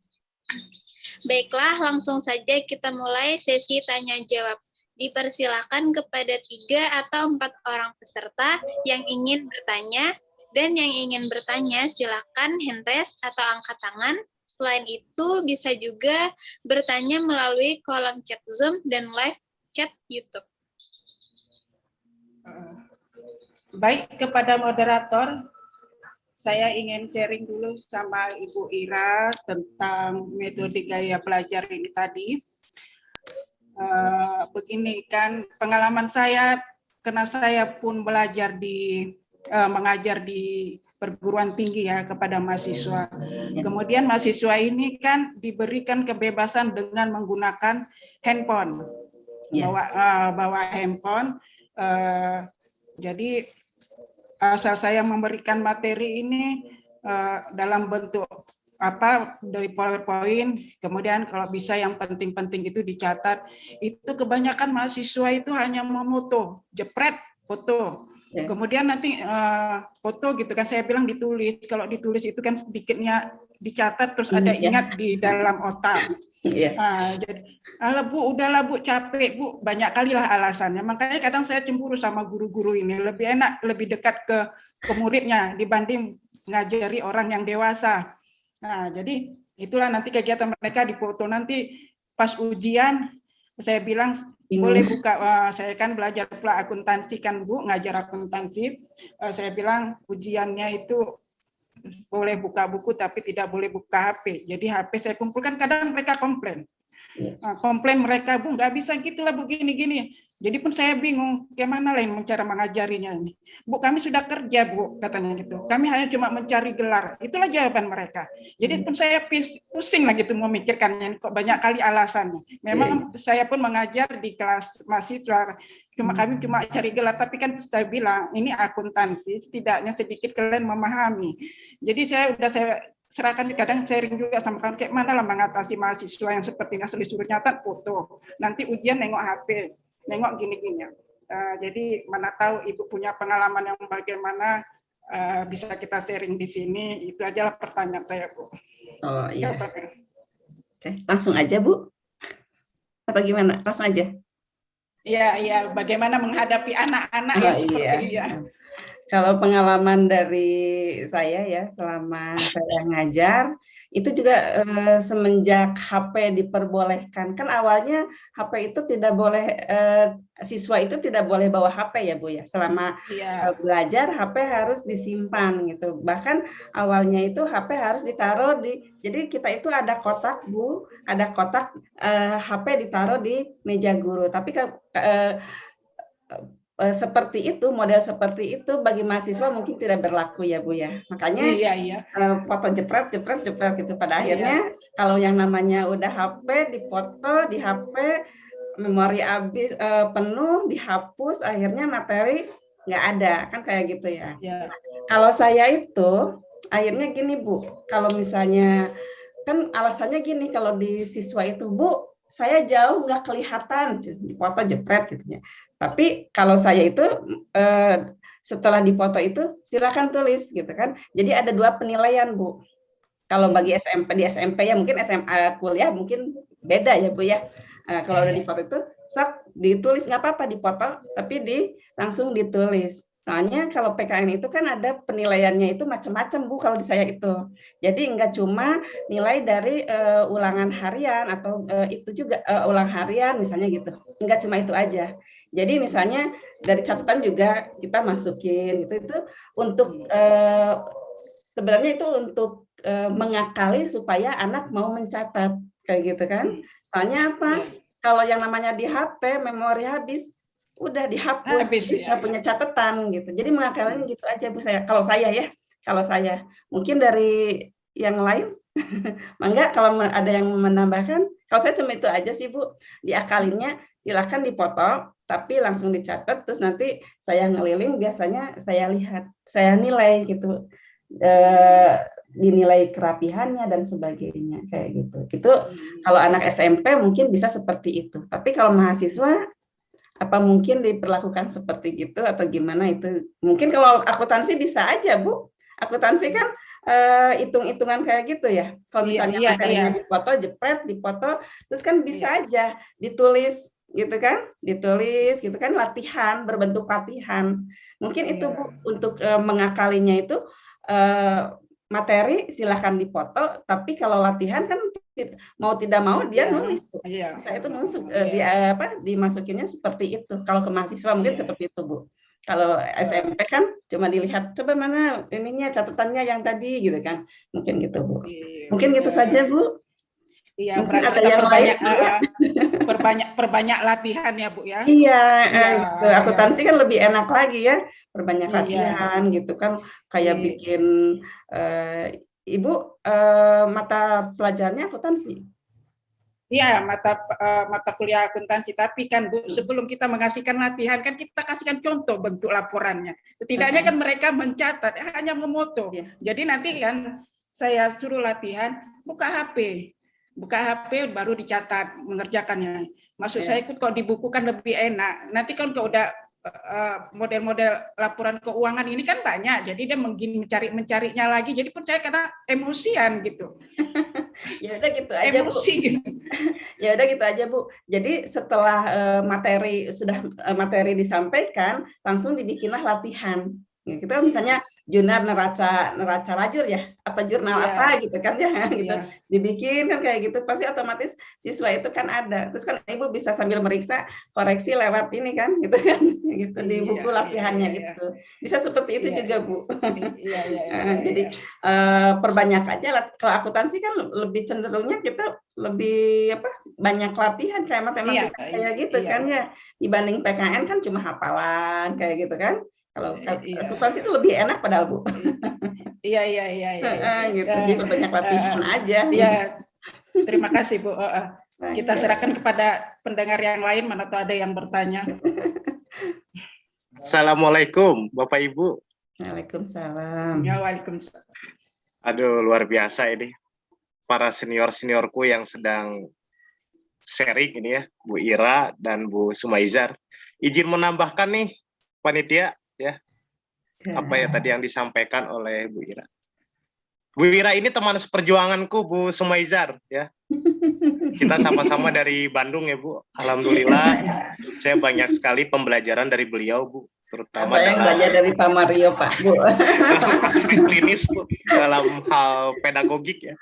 Baiklah, langsung saja kita mulai sesi tanya-jawab. Dipersilakan kepada 3 atau 4 orang peserta yang ingin bertanya, dan yang ingin bertanya silakan hand raise atau angkat tangan. Selain itu, bisa juga bertanya melalui kolom chat Zoom dan live chat YouTube. Baik, kepada moderator, saya ingin sharing dulu sama Ibu Ira tentang metode gaya belajar ini tadi. Begini kan, pengalaman saya, karena saya pun mengajar di perguruan tinggi ya kepada mahasiswa. Kemudian mahasiswa ini kan diberikan kebebasan dengan menggunakan handphone, bawa handphone. Jadi asal saya memberikan materi ini dalam bentuk dari PowerPoint, kemudian kalau bisa yang penting-penting itu dicatat. Itu kebanyakan mahasiswa itu hanya memoto, jepret, foto. Kemudian nanti foto gitu kan, saya bilang ditulis. Kalau ditulis itu kan sedikitnya dicatat terus ada ingat di dalam otak. Jadi, Bu, udahlah Bu, capek Bu, banyak kali lah alasannya. Makanya kadang saya cemburu sama guru-guru ini. Lebih enak, lebih dekat ke muridnya dibanding ngajari orang yang dewasa. Nah, jadi itulah nanti kegiatan mereka dipoto. Nanti pas ujian, saya bilang, boleh buka, saya kan belajar pula akuntansi kan Bu, ngajar akuntansi. Saya bilang ujiannya itu boleh buka buku tapi tidak boleh buka HP. Jadi HP saya kumpulkan, kadang mereka komplain. Komplain mereka, Bu, nggak bisa gitulah Bu, gini-gini. Jadi pun saya bingung, gimana lain cara mengajarinya ini. Bu, kami sudah kerja Bu, katanya gitu. Kami hanya cuma mencari gelar. Itulah jawaban mereka. Jadi pun saya pusing lah gitu memikirkannya, kok banyak kali alasannya. Memang saya pun mengajar di kelas mahasiswa, kami cuma cari gelar, tapi kan saya bilang, ini akuntansi, setidaknya sedikit kalian memahami. Jadi saya serahkan, kadang sharing juga sama kalian, kayak mana lah mengatasi mahasiswa yang sepertinya disuruh nyatat foto, nanti ujian nengok HP, nengok gini-gini. Jadi mana tahu Ibu punya pengalaman yang bagaimana, bisa kita sharing di sini. Itu aja lah pertanyaan saya, Bu. Oh iya. Oke, langsung aja Bu. Atau gimana? Langsung aja. Iya, bagaimana menghadapi anak-anak Oh, yang seperti iya. dia. Kalau pengalaman dari saya ya selama saya ngajar itu juga semenjak HP diperbolehkan, kan awalnya HP itu tidak boleh, siswa itu tidak boleh bawa HP ya Bu ya, selama belajar HP harus disimpan gitu. Bahkan awalnya itu HP harus ditaruh jadi kita itu ada kotak Bu, ada kotak HP ditaruh di meja guru. Tapi seperti itu, model seperti itu bagi mahasiswa mungkin tidak berlaku ya Bu ya. Makanya foto jepret gitu. Pada akhirnya kalau yang namanya udah HP dipoto di HP, memori habis penuh dihapus, akhirnya materi nggak ada, kan kayak gitu ya. Kalau saya itu akhirnya gini Bu, kalau misalnya kan alasannya gini, kalau di siswa itu Bu, saya jauh nggak kelihatan di foto jepret gitu ya. Tapi kalau saya itu setelah dipoto itu silakan tulis gitu kan. Jadi ada 2 penilaian Bu. Kalau bagi SMP di SMP ya, mungkin SMA kuliah mungkin beda ya Bu ya. Kalau udah dipoto itu sok ditulis, nggak apa-apa dipoto, tapi langsung ditulis. Soalnya kalau PKN itu kan ada penilaiannya itu macam-macam Bu kalau di saya itu. Jadi enggak cuma nilai dari ulangan harian atau itu juga ulang harian misalnya gitu. Enggak cuma itu aja. Jadi misalnya dari catatan juga kita masukin gitu, itu untuk sebenarnya itu untuk mengakali supaya anak mau mencatat kayak gitu kan. Soalnya apa? Kalau yang namanya di HP memori habis, udah dihapus, nggak punya catatan gitu. Jadi mengakalinya gitu aja Bu saya. Kalau saya mungkin dari yang lain, mangga kalau ada yang menambahkan. Kalau saya cuma itu aja sih Bu. Diakalinnya silakan dipoto, tapi langsung dicatat. Terus nanti saya ngeliling, biasanya saya lihat, saya nilai gitu, dinilai kerapihannya dan sebagainya kayak gitu. Itu kalau anak SMP mungkin bisa seperti itu. Tapi kalau mahasiswa apa mungkin diperlakukan seperti itu atau gimana itu? Mungkin kalau akuntansi bisa aja Bu. Akuntansi kan hitung-hitungan kayak gitu ya. Kalau misalnya materinya dipoto, jepret, dipoto, terus kan bisa aja ditulis gitu kan? Ditulis gitu kan, latihan, berbentuk latihan. Mungkin itu Bu, untuk mengakalinya itu materi silahkan dipoto, tapi kalau latihan kan mau tidak mau dia nulis tuh. Saya itu dimasukinnya seperti itu. Kalau ke mahasiswa mungkin seperti itu Bu. Kalau SMP kan cuma dilihat coba mana ininya catatannya yang tadi gitu kan. Mungkin gitu Bu. Mungkin gitu saja Bu. Iya, mungkin ada yang lain perbanyak latihan ya Bu ya. Iya, gitu. Akuntansi kan lebih enak lagi ya, perbanyak latihan gitu kan, kayak bikin Ibu mata pelajarannya akuntansi. Iya, mata kuliah akuntansi, tapi kan Bu, sebelum kita mengasihkan latihan kan kita kasihkan contoh bentuk laporannya. Setidaknya kan mereka mencatat, hanya memoto. Jadi nanti kan saya suruh latihan, buka HP baru dicatat mengerjakannya. Maksud saya itu kalau dibukukan lebih enak. Nanti kan kalau udah model-model laporan keuangan ini kan banyak, jadi dia mencarinya lagi, jadi percaya karena emosian gitu. Ya udah gitu aja Bu. Ya udah gitu aja Bu. Jadi setelah materi disampaikan, langsung dibikinlah latihan. Ya, kita misalnya jurnal neraca lajur ya, apa jurnal apa gitu kan ya, gitu. Dibikin kan kayak gitu, pasti otomatis siswa itu kan ada. Terus kan Ibu bisa sambil meriksa, koreksi lewat ini kan, gitu kan, gitu di buku latihannya gitu. Bisa seperti itu juga Bu. Jadi perbanyak aja. Kalau akuntansi kan lebih cenderungnya kita lebih banyak latihan kayak matematika kayak gitu kan ya, dibanding PKN kan cuma hafalan kayak gitu kan. Kalau akuntansi itu lebih enak padahal Bu. Iya. Gitu, jadi perbanyak latihan aja. Iya, terima kasih Bu. Kita serahkan kepada pendengar yang lain, mana tahu ada yang bertanya. Assalamualaikum Bapak Ibu. Waalaikumsalam. Ya, waalaikumsalam. Aduh, luar biasa ini. Para senior-seniorku yang sedang sharing ini ya, Bu Ira dan Bu Sumaizar. izin menambahkan nih panitia ya, apa ya tadi yang disampaikan oleh Bu Ira. Bu Ira ini teman seperjuanganku, Bu Sumaizar ya. Kita sama-sama dari Bandung ya Bu. Alhamdulillah saya banyak sekali pembelajaran dari beliau Bu, terutama Saya yang belajar dari Pak Mario Pak Bu. dalam aspek klinis Bu, dalam hal pedagogik ya.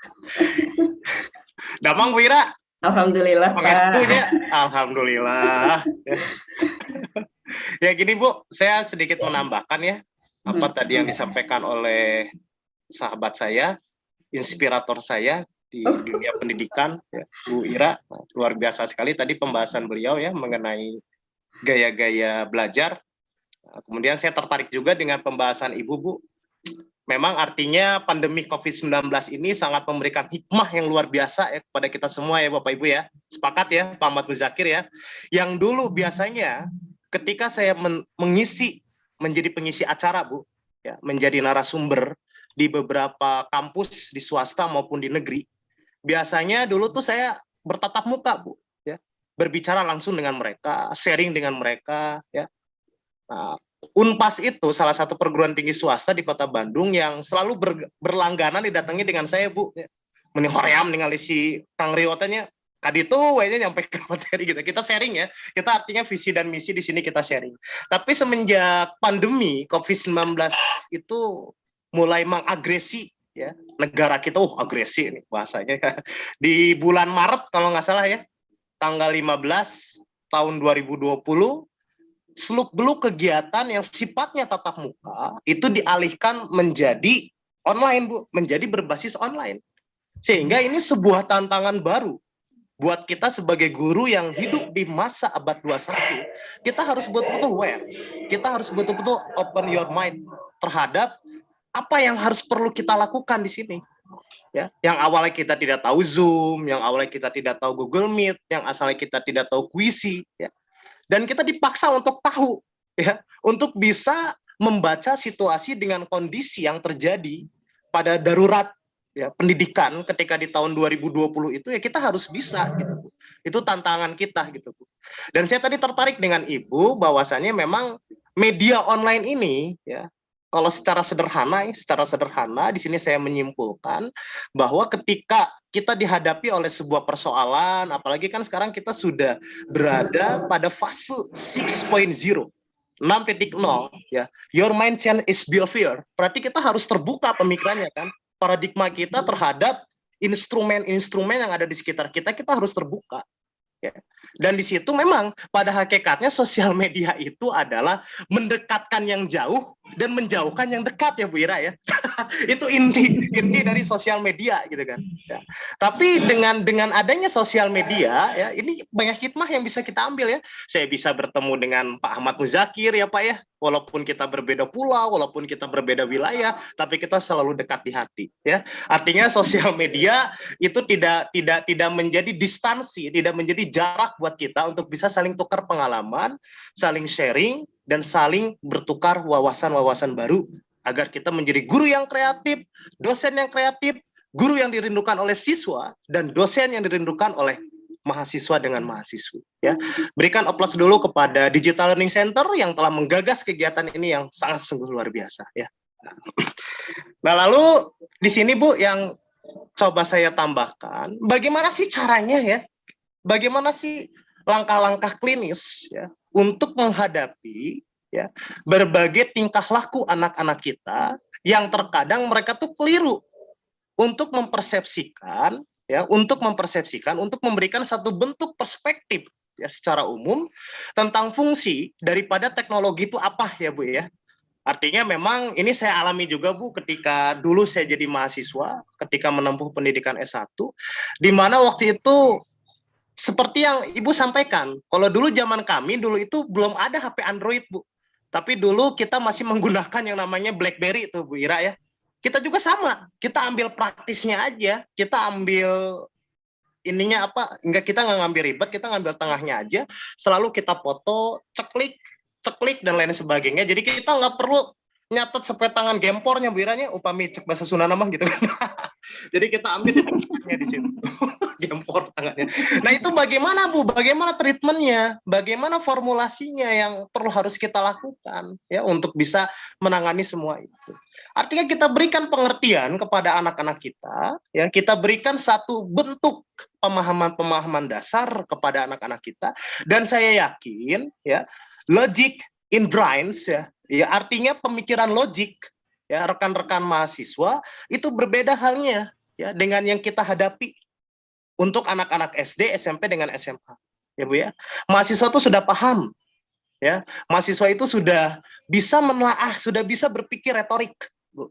Damang Bu Ira. Alhamdulillah Pak. Pengestunya, alhamdulillah. Ya gini Bu, saya sedikit menambahkan ya apa tadi yang disampaikan oleh sahabat saya, inspirator saya di dunia pendidikan, ya, Bu Ira. Luar biasa sekali tadi pembahasan beliau ya mengenai gaya-gaya belajar. Kemudian saya tertarik juga dengan pembahasan Ibu, Bu. Memang artinya pandemi COVID-19 ini sangat memberikan hikmah yang luar biasa ya kepada kita semua ya Bapak Ibu ya. Sepakat ya Pak Ahmad Muzakir ya. Yang dulu biasanya ketika saya menjadi pengisi acara Bu, ya, menjadi narasumber di beberapa kampus di swasta maupun di negeri, biasanya dulu tuh saya bertatap muka Bu, ya, berbicara langsung dengan mereka, sharing dengan mereka, ya. Nah, Unpas itu salah satu perguruan tinggi swasta di Kota Bandung yang selalu berlangganan didatangi dengan saya Bu, ya. Meni hoream ningali si Kang Rio tanya, kadi itu wayanya nyampaikan materi gitu. Kita sharing ya. Kita artinya visi dan misi di sini kita sharing. Tapi semenjak pandemi COVID-19 itu mulai mengagresi ya negara kita, agresi ini bahasanya ya. Di bulan Maret kalau nggak salah ya, tanggal 15 tahun 2020, seluk-beluk kegiatan yang sifatnya tatap muka itu dialihkan menjadi online Bu, menjadi berbasis online. Sehingga ini sebuah tantangan baru buat kita sebagai guru yang hidup di masa abad 21. Kita harus betul-betul aware. Kita harus betul-betul open your mind terhadap apa yang harus perlu kita lakukan di sini. Ya, yang awalnya kita tidak tahu Zoom, yang awalnya kita tidak tahu Google Meet, yang asalnya kita tidak tahu Quizy, ya. Dan kita dipaksa untuk tahu, ya, untuk bisa membaca situasi dengan kondisi yang terjadi pada darurat ya pendidikan ketika di tahun 2020 itu ya kita harus bisa gitu. Itu tantangan kita gitu. Dan saya tadi tertarik dengan Ibu bahwasannya memang media online ini ya kalau secara sederhana di sini saya menyimpulkan bahwa ketika kita dihadapi oleh sebuah persoalan, apalagi kan sekarang kita sudah berada pada fase 6.0, 6.0 ya. Your mind change is behavior. Berarti kita harus terbuka pemikirannya kan. Paradigma kita terhadap instrumen-instrumen yang ada di sekitar kita harus terbuka. Ya. Dan di situ memang pada hakikatnya sosial media itu adalah mendekatkan yang jauh dan menjauhkan yang dekat ya Bu Ira ya. Itu inti dari sosial media gitu kan. Ya. Tapi dengan adanya sosial media ya ini banyak hikmah yang bisa kita ambil ya. Saya bisa bertemu dengan Pak Ahmad Muzakir ya Pak ya. Walaupun kita berbeda pulau, walaupun kita berbeda wilayah, tapi kita selalu dekat di hati ya. Artinya sosial media itu tidak menjadi distansi, tidak menjadi jarak buat kita untuk bisa saling tukar pengalaman, saling sharing dan saling bertukar wawasan-wawasan baru agar kita menjadi guru yang kreatif, dosen yang kreatif, guru yang dirindukan oleh siswa dan dosen yang dirindukan oleh mahasiswa dengan mahasiswa ya. Berikan aplaus dulu kepada Digital Learning Center yang telah menggagas kegiatan ini yang sangat sungguh luar biasa ya. Nah, lalu di sini Bu yang coba saya tambahkan, bagaimana sih caranya ya? Bagaimana sih langkah-langkah klinis ya untuk menghadapi ya berbagai tingkah laku anak-anak kita yang terkadang mereka tuh keliru untuk mempersepsikan ya, untuk memberikan satu bentuk perspektif ya secara umum tentang fungsi daripada teknologi itu apa ya Bu ya. Artinya memang ini saya alami juga Bu ketika dulu saya jadi mahasiswa, ketika menempuh pendidikan S1, di mana waktu itu seperti yang Ibu sampaikan, kalau dulu zaman kami dulu itu belum ada HP Android Bu. Tapi dulu kita masih menggunakan yang namanya BlackBerry itu Bu Ira ya. Kita juga sama, kita ambil praktisnya aja, kita ambil ininya apa, kita nggak ngambil ribet, kita ngambil tengahnya aja, selalu kita foto, ceklik, dan lain sebagainya, jadi kita nggak perlu nyatet sampai tangan gempornya Bu Iranya, upami cek bahasa Sunda nama gitu kan. Jadi kita ambil tengahnya di situ. gempor tangannya. Nah itu bagaimana Bu? Bagaimana treatmentnya? Bagaimana formulasinya yang harus kita lakukan ya untuk bisa menangani semua itu? Artinya kita berikan pengertian kepada anak-anak kita, ya kita berikan satu bentuk pemahaman-pemahaman dasar kepada anak-anak kita, dan saya yakin ya logic in brains ya artinya pemikiran logik ya rekan-rekan mahasiswa itu berbeda halnya ya dengan yang kita hadapi untuk anak-anak SD, SMP dengan SMA. Ya Bu ya. Mahasiswa itu sudah paham ya. Mahasiswa itu sudah bisa menelaah, sudah bisa berpikir retorik, Bu.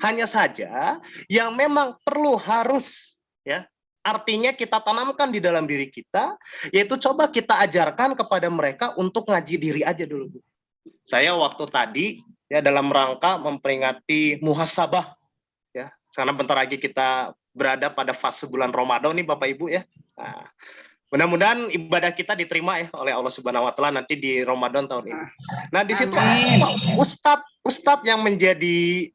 Hanya saja yang memang perlu harus ya artinya kita tanamkan di dalam diri kita, yaitu coba kita ajarkan kepada mereka untuk ngaji diri aja dulu, Bu. Saya waktu tadi ya dalam rangka memperingati muhasabah ya karena bentar lagi kita berada pada fase bulan Ramadan nih Bapak Ibu ya. Nah, mudah-mudahan ibadah kita diterima ya oleh Allah Subhanahu wa taala nanti di Ramadan tahun ini. Nah, di situ ustadz yang menjadi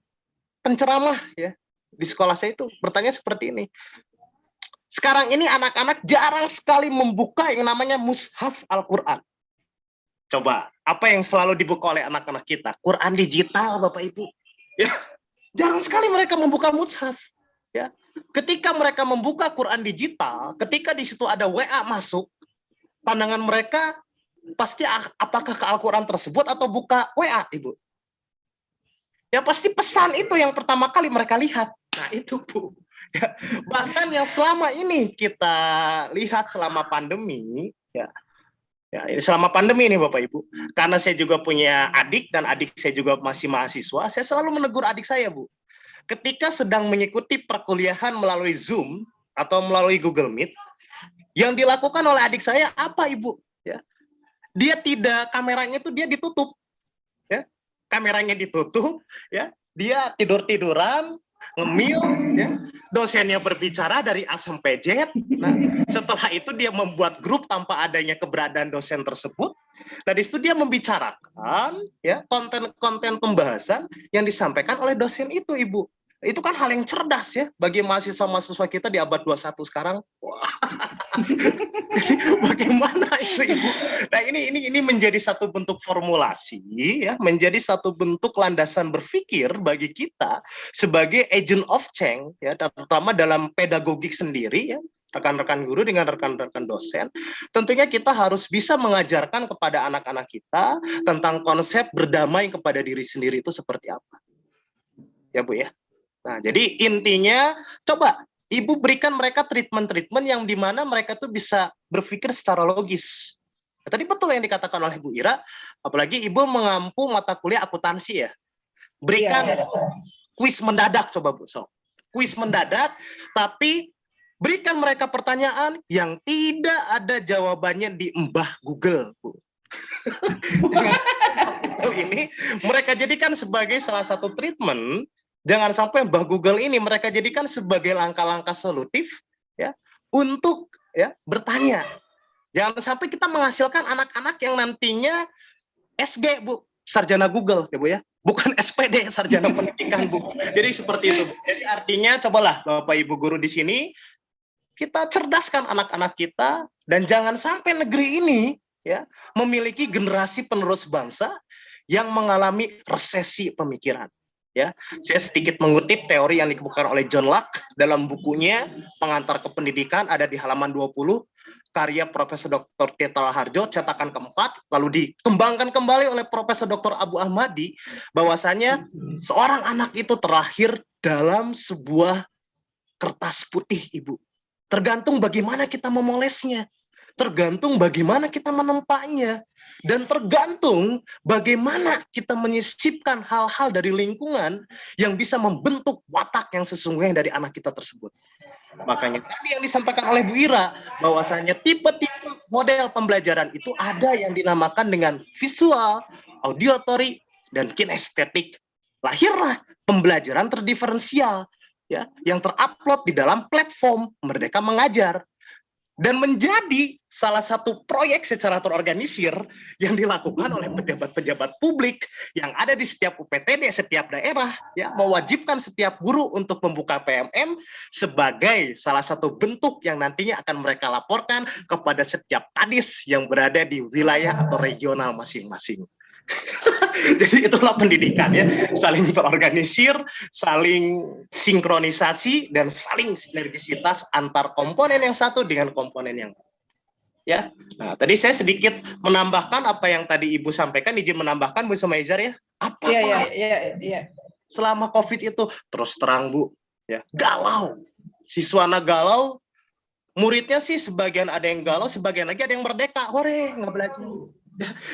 penceramah ya di sekolah saya itu bertanya seperti ini. Sekarang ini anak-anak jarang sekali membuka yang namanya mushaf Al-Qur'an. Coba, apa yang selalu dibuka oleh anak-anak kita? Quran digital, Bapak Ibu. Ya, jarang sekali mereka membuka mushaf. Ya, ketika mereka membuka Quran digital, ketika di situ ada WA masuk, pandangan mereka pasti apakah ke Al-Quran tersebut atau buka WA, Ibu? Ya pasti pesan itu yang pertama kali mereka lihat. Nah itu Bu. Ya, bahkan yang selama ini kita lihat selama pandemi, ya ini selama pandemi ini Bapak Ibu, karena saya juga punya adik dan adik saya juga masih mahasiswa, saya selalu menegur adik saya Bu. Ketika sedang mengikuti perkuliahan melalui Zoom atau melalui Google Meet, yang dilakukan oleh adik saya apa Ibu? Ya, dia tidak kameranya itu dia ditutup, ya kameranya ditutup, ya dia tidur-tiduran, ngemil, ya dosennya berbicara dari A sampai Z. Nah, setelah itu dia membuat grup tanpa adanya keberadaan dosen tersebut. Nah, di situ dia membicarakan ya konten-konten pembahasan yang disampaikan oleh dosen itu, Ibu. Itu kan hal yang cerdas ya bagi mahasiswa-mahasiswa kita di abad 21 sekarang. Wah. Bagaimana itu Ibu? Nah, ini menjadi satu bentuk formulasi ya, menjadi satu bentuk landasan berpikir bagi kita sebagai agent of change ya, terutama dalam pedagogik sendiri ya. Rekan-rekan guru dengan rekan-rekan dosen, tentunya kita harus bisa mengajarkan kepada anak-anak kita tentang konsep berdamai kepada diri sendiri itu seperti apa. Ya Bu ya. Nah, jadi intinya coba Ibu berikan mereka treatment-treatment yang dimana mereka tuh bisa berpikir secara logis. Nah, tadi betul yang dikatakan oleh Bu Ira, apalagi Ibu mengampu mata kuliah akuntansi ya. Berikan kuis mendadak coba Bu. So, kuis mendadak, tapi berikan mereka pertanyaan yang tidak ada jawabannya di mbah Google, Bu. Ini mereka jadikan sebagai salah satu treatment. Jangan sampai mbah Google ini mereka jadikan sebagai langkah-langkah solutif ya untuk ya bertanya. Jangan sampai kita menghasilkan anak-anak yang nantinya SG, Bu, sarjana Google ya Bu ya. Bukan SPD, sarjana pendidikan, Bu. Jadi seperti itu, Bu. Jadi artinya cobalah Bapak Ibu guru di sini kita cerdaskan anak-anak kita dan jangan sampai negeri ini ya memiliki generasi penerus bangsa yang mengalami resesi pemikiran. Ya, saya sedikit mengutip teori yang dikemukakan oleh John Locke dalam bukunya Pengantar ke Pendidikan, ada di halaman 20, karya Profesor Dr. Tirta Harjo, cetakan keempat, lalu dikembangkan kembali oleh Profesor Dr. Abu Ahmadi, bahwasanya seorang anak itu terlahir dalam sebuah kertas putih, Ibu. Tergantung bagaimana kita memolesnya, tergantung bagaimana kita menempahnya, dan tergantung bagaimana kita menyisipkan hal-hal dari lingkungan yang bisa membentuk watak yang sesungguhnya dari anak kita tersebut. Makanya tadi yang disampaikan oleh Bu Ira, bahwasanya tipe-tipe model pembelajaran itu ada yang dinamakan dengan visual, auditory, dan kinestetik. Lahirlah pembelajaran terdiferensial, ya, yang terupload di dalam platform Merdeka Mengajar. dan menjadi salah satu proyek secara terorganisir yang dilakukan oleh pejabat-pejabat publik yang ada di setiap UPTD, setiap daerah, ya, mewajibkan setiap guru untuk membuka PMM sebagai salah satu bentuk yang nantinya akan mereka laporkan kepada setiap kadis yang berada di wilayah atau regional masing-masing. Jadi itulah pendidikan, ya, saling terorganisir, saling sinkronisasi, dan saling sinergisitas antar komponen yang satu dengan komponen yang lain. Ya, nah tadi saya sedikit menambahkan apa yang tadi Ibu sampaikan, izin menambahkan Bu Sumaizar, ya. Apa Iya. selama COVID itu terus terang Bu, ya, galau, siswana galau, muridnya sih sebagian ada yang galau, sebagian lagi ada yang merdeka, hore nggak belajar.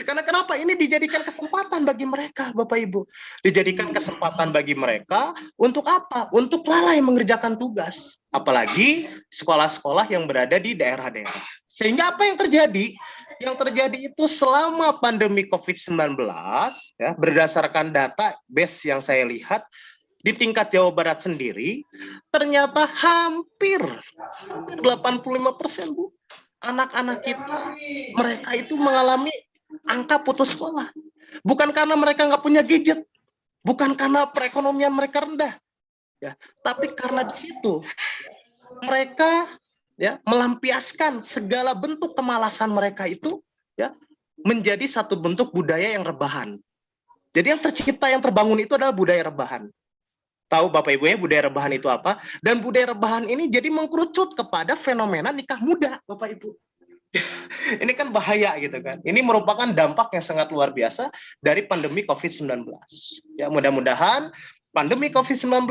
Karena kenapa? Ini dijadikan kesempatan bagi mereka, Bapak Ibu. Dijadikan kesempatan bagi mereka untuk apa? Untuk lalai mengerjakan tugas. Apalagi sekolah-sekolah yang berada di daerah-daerah. Sehingga apa yang terjadi? Yang terjadi itu selama pandemi COVID-19, ya, berdasarkan data base yang saya lihat, di tingkat Jawa Barat sendiri, ternyata hampir 85%, Bu. Anak-anak kita, mereka itu mengalami angka putus sekolah. Bukan karena mereka nggak punya gadget, bukan karena perekonomian mereka rendah, ya, tapi karena di situ mereka, ya, melampiaskan segala bentuk kemalasan mereka itu, ya, menjadi satu bentuk budaya yang rebahan. Jadi yang tercipta, yang terbangun itu adalah budaya rebahan. Tahu Bapak Ibu ya budaya rebahan itu apa? Dan budaya rebahan ini jadi mengkerucut kepada fenomena nikah muda, Bapak Ibu. Ini kan bahaya gitu kan. Ini merupakan dampak yang sangat luar biasa dari pandemi COVID-19. Ya, mudah-mudahan pandemi COVID-19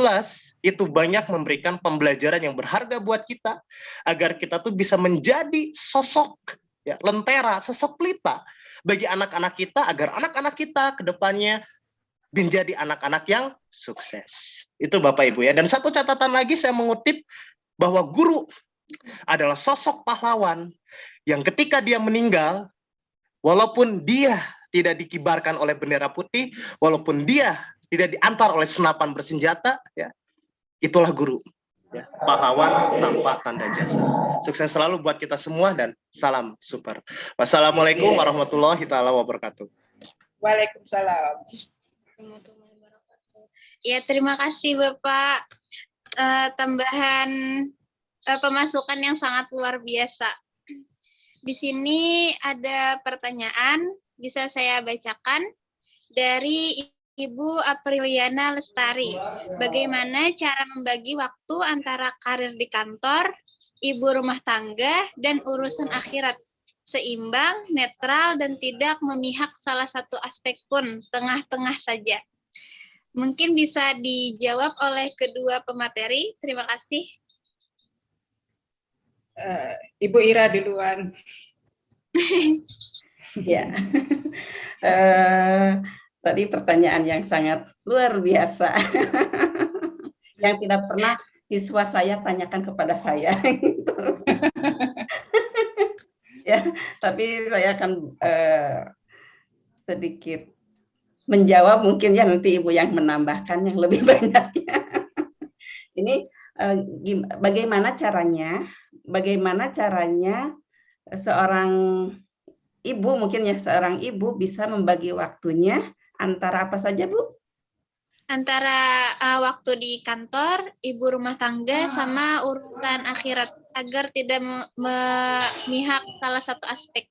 itu banyak memberikan pembelajaran yang berharga buat kita, agar kita tuh bisa menjadi sosok, ya, lentera, sosok pelita bagi anak-anak kita, agar anak-anak kita ke depannya menjadi anak-anak yang sukses. Itu Bapak Ibu ya. Dan satu catatan lagi saya mengutip bahwa guru adalah sosok pahlawan yang ketika dia meninggal, walaupun dia tidak dikibarkan oleh bendera putih, walaupun dia tidak diantar oleh senapan bersenjata, ya, itulah guru, ya, pahlawan tanpa tanda jasa. Sukses selalu buat kita semua dan salam super. Wassalamualaikum warahmatullahi taala wabarakatuh. Waalaikumsalam. Ya, terima kasih Bapak. Tambahan pemasukan yang sangat luar biasa. Di sini ada pertanyaan, bisa saya bacakan dari Ibu Apriliana Lestari. Bagaimana cara membagi waktu antara karir di kantor, ibu rumah tangga, dan urusan akhirat? Seimbang, netral, dan tidak memihak salah satu aspek pun, tengah-tengah saja. Mungkin bisa dijawab oleh kedua pemateri. Terima kasih. Ibu Ira duluan. Ya, tadi pertanyaan yang sangat luar biasa, yang tidak pernah siswa saya tanyakan kepada saya. Gitu. Ya, tapi saya akan sedikit menjawab, mungkin ya nanti Ibu yang menambahkan yang lebih banyaknya. Ini bagaimana caranya seorang ibu, mungkin ya seorang ibu bisa membagi waktunya antara apa saja, Bu? Antara waktu di kantor, ibu rumah tangga, sama urusan akhirat, agar tidak memihak salah satu aspek.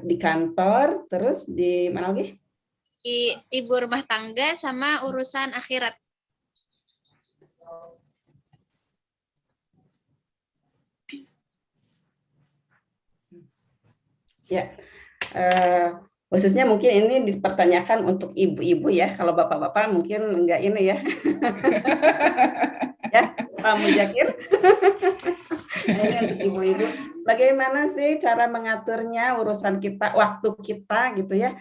Di kantor, terus di mana lagi? Di ibu rumah tangga sama urusan akhirat. Ya, khususnya mungkin ini dipertanyakan untuk ibu-ibu ya. Kalau bapak-bapak mungkin enggak ini ya. Ya, Pak Mujakir. Ini untuk ibu-ibu. Bagaimana sih cara mengaturnya urusan kita, waktu kita gitu ya,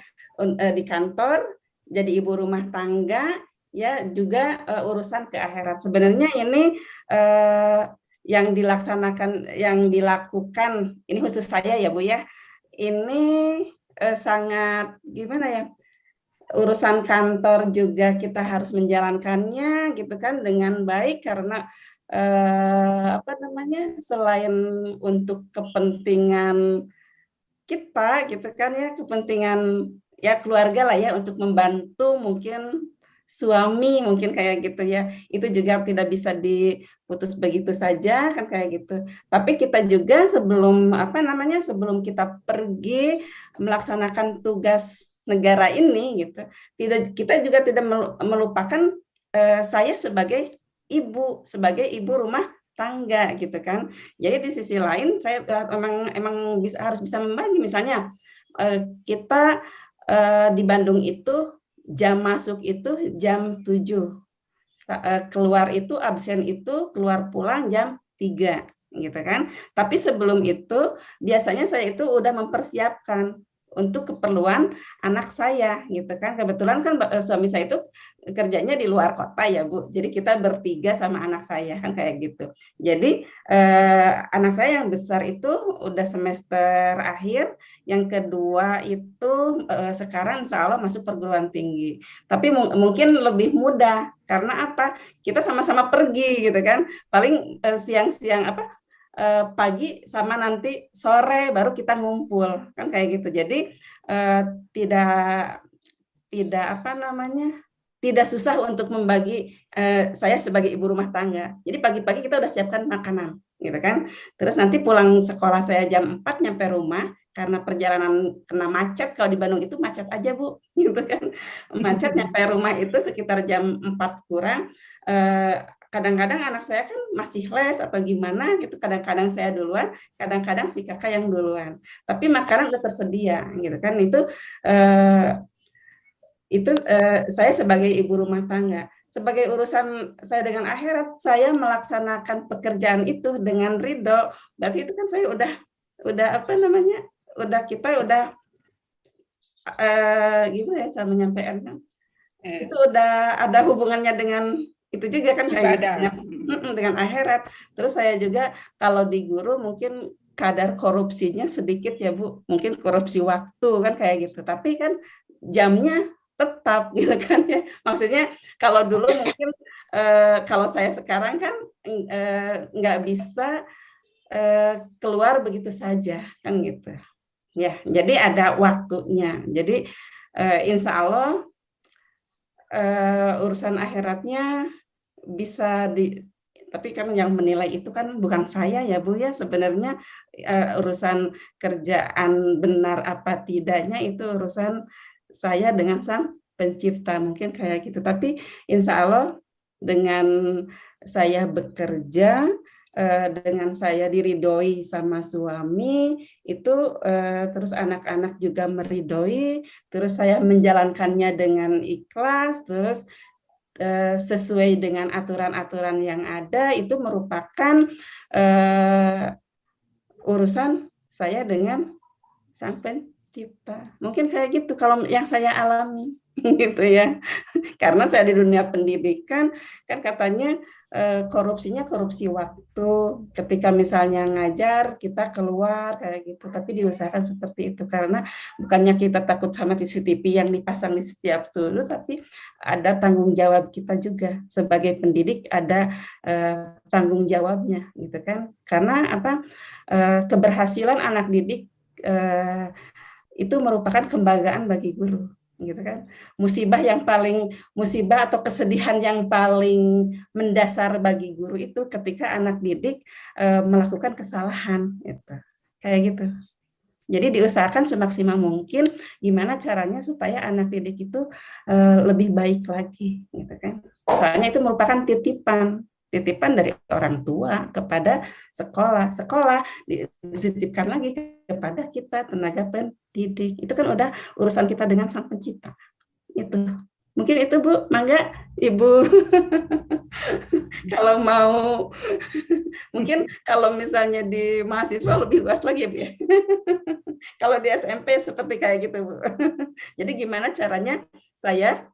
di kantor, jadi ibu rumah tangga, ya juga urusan ke akhirat. Sebenarnya ini yang dilakukan, ini khusus saya ya Bu ya. Ini sangat gimana ya, urusan kantor juga kita harus menjalankannya gitu kan dengan baik, karena apa namanya, selain untuk kepentingan kita gitu kan ya, kepentingan ya keluarga lah ya, untuk membantu mungkin suami mungkin kayak gitu ya, itu juga tidak bisa diputus begitu saja kan kayak gitu. Tapi kita juga sebelum apa namanya, sebelum kita pergi melaksanakan tugas negara ini gitu, kita juga tidak melupakan saya sebagai ibu rumah tangga gitu kan. Jadi di sisi lain saya emang harus bisa membagi, misalnya kita di Bandung itu jam masuk itu jam 7. Keluar itu absen itu keluar pulang jam 3 gitu kan. Tapi sebelum itu biasanya saya itu udah mempersiapkan untuk keperluan anak saya gitu kan. Kebetulan kan suami saya itu kerjanya di luar kota ya Bu. Jadi kita bertiga sama anak saya kan kayak gitu. Jadi anak saya yang besar itu udah semester akhir, yang kedua itu sekarang insya Allah masuk perguruan tinggi. Tapi mungkin lebih mudah karena apa? Kita sama-sama pergi gitu kan. Paling siang-siang apa? Pagi sama nanti sore baru kita ngumpul kan kayak gitu. Jadi tidak apa namanya, tidak susah untuk membagi saya sebagai ibu rumah tangga. Jadi pagi-pagi kita udah siapkan makanan gitu kan. Terus nanti pulang sekolah saya jam 4 nyampe rumah, karena perjalanan kena macet, kalau di Bandung itu macet aja Bu gitu kan. Macet nyampe rumah itu sekitar jam 4 kurang. Kadang-kadang anak saya kan masih les atau gimana gitu, kadang-kadang saya duluan, kadang-kadang si kakak yang duluan. Tapi makanan udah tersedia gitu kan. Itu saya sebagai ibu rumah tangga. Sebagai urusan saya dengan akhirat, saya melaksanakan pekerjaan itu dengan ridho. Berarti itu kan saya udah apa namanya? Kita udah gimana ya cara menyampaikan? Itu udah ada hubungannya dengan itu juga kan kayak dengan akhirat. Terus saya juga kalau di guru mungkin kadar korupsinya sedikit ya Bu, mungkin korupsi waktu kan kayak gitu. Tapi kan jamnya tetap gitu kan ya. Maksudnya kalau dulu mungkin kalau saya sekarang kan nggak bisa keluar begitu saja kan gitu. Ya, jadi ada waktunya. Jadi insya Allah urusan akhiratnya bisa tapi kan yang menilai itu kan bukan saya ya Bu ya, sebenarnya urusan kerjaan benar apa tidaknya itu urusan saya dengan Sang Pencipta, mungkin kayak gitu. Tapi insya Allah dengan saya bekerja, dengan saya diridhoi sama suami itu, terus anak-anak juga meridhoi, terus saya menjalankannya dengan ikhlas, terus sesuai dengan aturan-aturan yang ada, itu merupakan urusan saya dengan Sang Pencipta. Mungkin kayak gitu kalau yang saya alami gitu ya. Karena saya di dunia pendidikan kan katanya korupsinya korupsi waktu. Ketika misalnya ngajar kita keluar kayak gitu, tapi diusahakan seperti itu karena bukannya kita takut sama CCTV yang dipasang di setiap sudut, tapi ada tanggung jawab kita juga sebagai pendidik, ada tanggung jawabnya gitu kan. Karena apa? Keberhasilan anak didik itu merupakan kebanggaan bagi guru gitu kan. Musibah atau kesedihan yang paling mendasar bagi guru itu ketika anak didik melakukan kesalahan gitu. Kayak gitu. Jadi diusahakan semaksimal mungkin gimana caranya supaya anak didik itu lebih baik lagi gitu kan. Soalnya itu merupakan titipan dari orang tua kepada sekolah dititipkan lagi kepada kita tenaga pendidik. Itu kan udah urusan kita dengan Sang Pencipta. Itu. Mungkin itu Bu, mangga Ibu. Kalau mau mungkin kalau misalnya di mahasiswa lebih luas lagi Bu ya. Kalau di SMP seperti kayak gitu Bu. Jadi gimana caranya saya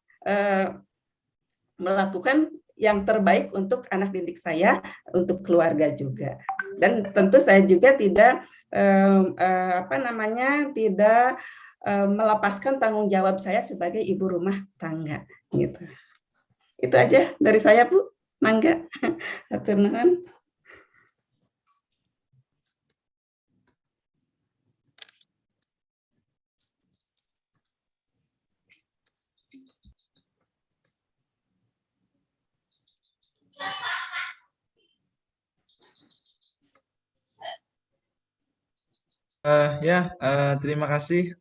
melakukan yang terbaik untuk anak didik saya, untuk keluarga juga. Dan tentu saya juga tidak tidak melepaskan tanggung jawab saya sebagai ibu rumah tangga gitu. Itu aja dari saya Bu. Mangga, hatur nuhun. Terima kasih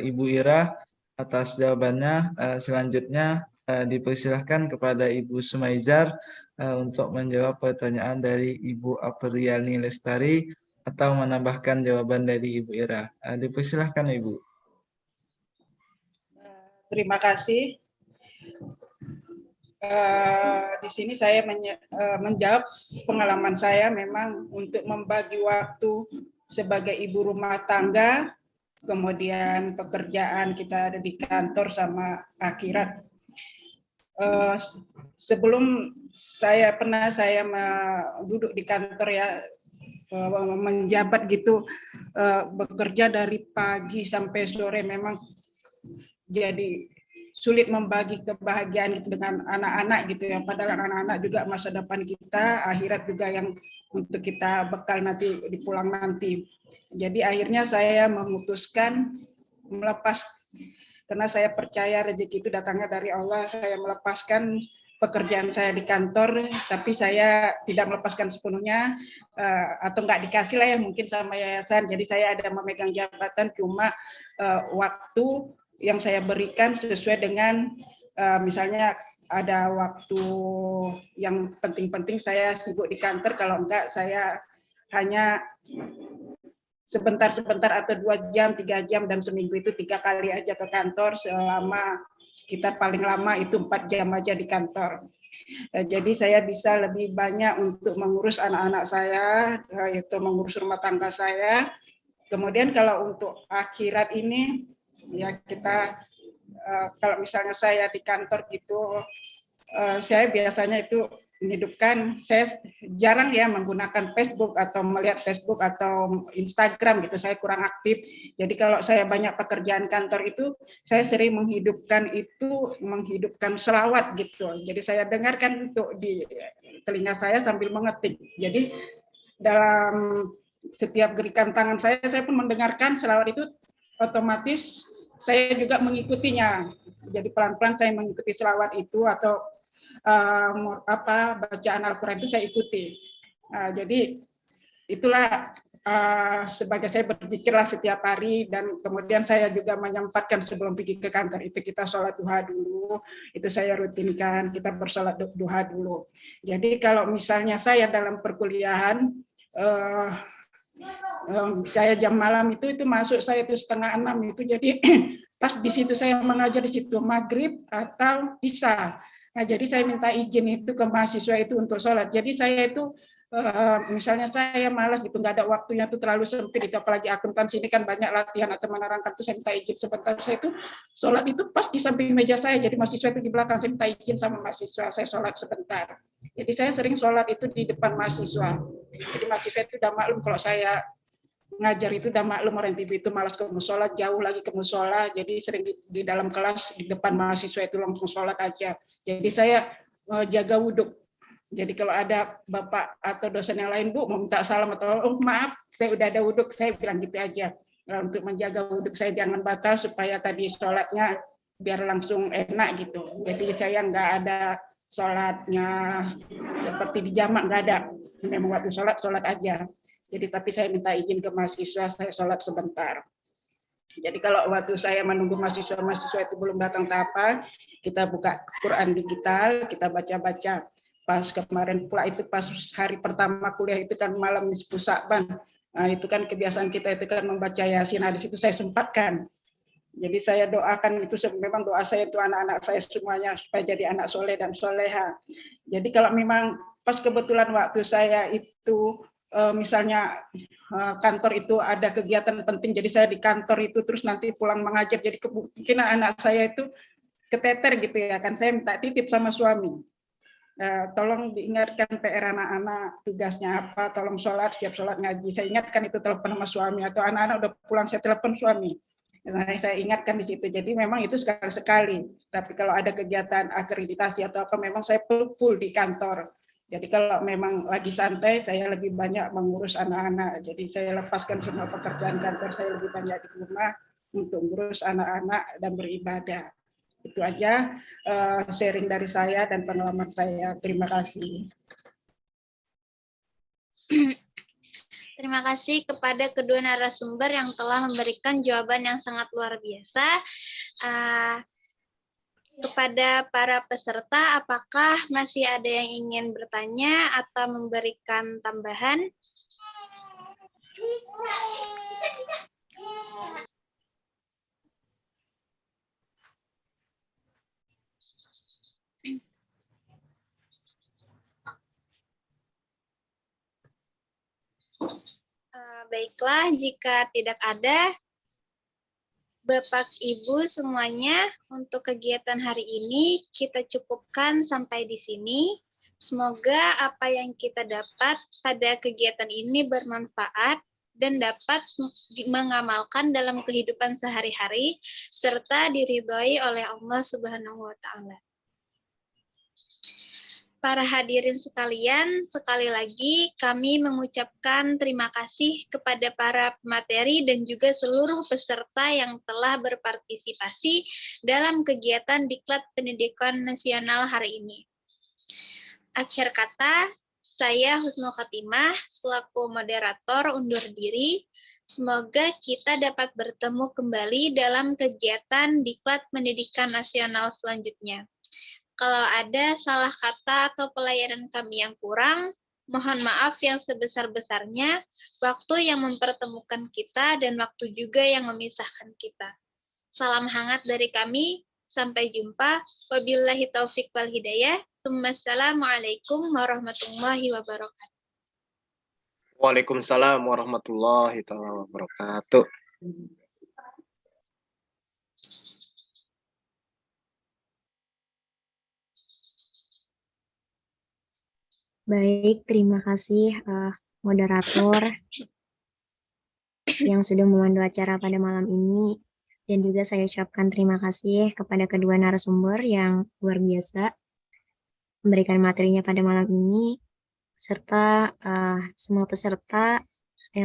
Ibu Ira atas jawabannya. Selanjutnya dipersilahkan kepada Ibu Sumaizar untuk menjawab pertanyaan dari Ibu Apriyani Lestari atau menambahkan jawaban dari Ibu Ira. Dipersilahkan Ibu. Terima kasih. Di sini saya menjawab pengalaman saya memang untuk membagi waktu sebagai ibu rumah tangga, kemudian pekerjaan kita ada di kantor sama akhirat. Sebelum saya duduk di kantor ya, menjabat gitu, bekerja dari pagi sampai sore, memang jadi sulit membagi kebahagiaan itu dengan anak-anak gitu ya. Padahal anak-anak juga masa depan kita, akhirat juga yang untuk kita bekal nanti di pulang nanti. Jadi akhirnya saya memutuskan melepas, karena saya percaya rezeki itu datangnya dari Allah. Saya melepaskan pekerjaan saya di kantor, tapi saya tidak melepaskan sepenuhnya, atau nggak dikasih lah ya mungkin sama yayasan. Jadi saya ada memegang jabatan, cuma waktu yang saya berikan sesuai dengan misalnya ada waktu yang penting-penting saya sibuk di kantor, kalau enggak saya hanya sebentar-sebentar atau 2 jam, 3 jam, dan seminggu itu 3 kali aja ke kantor, selama sekitar paling lama itu 4 jam aja di kantor. Jadi saya bisa lebih banyak untuk mengurus anak-anak saya, yaitu mengurus rumah tangga saya. Kemudian kalau untuk akhirat ini, ya kita kalau misalnya saya di kantor gitu, saya biasanya itu menghidupkan, saya jarang ya menggunakan Facebook atau melihat Facebook atau Instagram gitu, saya kurang aktif. Jadi kalau saya banyak pekerjaan kantor itu, saya sering menghidupkan selawat gitu. Jadi saya dengarkan untuk di telinga saya sambil mengetik. Jadi dalam setiap gerikan tangan saya pun mendengarkan selawat itu, otomatis saya juga mengikutinya. Jadi pelan-pelan saya mengikuti selawat itu, atau bacaan Al-Quran itu saya ikuti. Jadi itulah sebagai saya berzikirlah setiap hari, dan kemudian saya juga menyempatkan sebelum pergi ke kantor itu kita sholat duha dulu, itu saya rutinkan, kita bersolat duha dulu. Jadi kalau misalnya saya dalam perkuliahan, saya jam malam itu masuk saya itu 5:30 itu, jadi pas di situ saya mengajar di situ maghrib atau isya. Nah, jadi saya minta izin itu ke mahasiswa itu untuk sholat. Jadi saya itu misalnya saya malas gitu, nggak ada waktunya, itu terlalu sempit itu, apalagi akuntansi ini kan banyak latihan atau menerangkan, itu saya minta izin sebentar. Saya itu sholat itu pas di samping meja saya, jadi mahasiswa itu di belakang, saya minta izin sama mahasiswa, saya sholat sebentar. Jadi saya sering sholat itu di depan mahasiswa. Jadi mahasiswa itu udah maklum kalau saya ngajar itu, udah maklum orang ibu itu malas ke musola, jauh lagi ke musola, jadi sering di dalam kelas di depan mahasiswa itu langsung sholat aja. Jadi saya jaga wudhu. Jadi kalau ada bapak atau dosen yang lain, Bu mau minta salam atau maaf saya udah ada wudhu, saya bilang gitu aja. Untuk menjaga wudhu saya jangan batal, supaya tadi sholatnya biar langsung enak gitu. Jadi saya nggak ada sholatnya seperti di jamak, nggak ada. Memang waktu sholat aja. Jadi tapi saya minta izin ke mahasiswa, saya sholat sebentar. Jadi kalau waktu saya menunggu mahasiswa itu belum datang apa, kita buka Quran digital, kita baca-baca. Pas kemarin pula itu pas hari pertama kuliah itu kan malam nisfu Sya'ban. Nah, itu kan kebiasaan kita itu kan membaca Yasin. Nah, di situ saya sempatkan. Jadi saya doakan itu, memang doa saya itu anak-anak saya semuanya supaya jadi anak soleh dan soleha. Jadi kalau memang pas kebetulan waktu saya itu misalnya kantor itu ada kegiatan penting, jadi saya di kantor itu terus nanti pulang mengajar, jadi kemungkinan anak saya itu keteter gitu ya kan, saya minta titip sama suami, tolong diingatkan PR anak-anak, tugasnya apa, tolong sholat, setiap sholat ngaji, saya ingatkan itu, telepon sama suami, atau anak-anak udah pulang saya telepon suami. Nah, saya ingatkan di situ. Jadi memang itu sekali-sekali. Tapi kalau ada kegiatan akreditasi atau apa, memang saya full di kantor. Jadi kalau memang lagi santai, saya lebih banyak mengurus anak-anak. Jadi saya lepaskan semua pekerjaan kantor, saya lebih banyak di rumah untuk mengurus anak-anak dan beribadah. Itu aja sharing dari saya dan pengalaman saya. Terima kasih. Terima kasih kepada kedua narasumber yang telah memberikan jawaban yang sangat luar biasa. Kepada para peserta, apakah masih ada yang ingin bertanya atau memberikan tambahan? Baiklah, jika tidak ada, Bapak Ibu semuanya, untuk kegiatan hari ini kita cukupkan sampai di sini. Semoga apa yang kita dapat pada kegiatan ini bermanfaat dan dapat mengamalkan dalam kehidupan sehari-hari serta diridhoi oleh Allah Subhanahu wa taala. Para hadirin sekalian, sekali lagi kami mengucapkan terima kasih kepada para pemateri dan juga seluruh peserta yang telah berpartisipasi dalam kegiatan Diklat Pendidikan Nasional hari ini. Akhir kata, saya Husnul Khatimah selaku moderator undur diri. Semoga kita dapat bertemu kembali dalam kegiatan Diklat Pendidikan Nasional selanjutnya. Kalau ada salah kata atau pelayanan kami yang kurang, mohon maaf yang sebesar-besarnya, waktu yang mempertemukan kita dan waktu juga yang memisahkan kita. Salam hangat dari kami, sampai jumpa. Wabillahi taufik wal hidayah. Wassalamualaikum warahmatullahi wabarakatuh. Waalaikumsalam warahmatullahi wabarakatuh. Baik, terima kasih moderator yang sudah memandu acara pada malam ini. Dan juga saya ucapkan terima kasih kepada kedua narasumber yang luar biasa memberikan materinya pada malam ini, serta semua peserta yang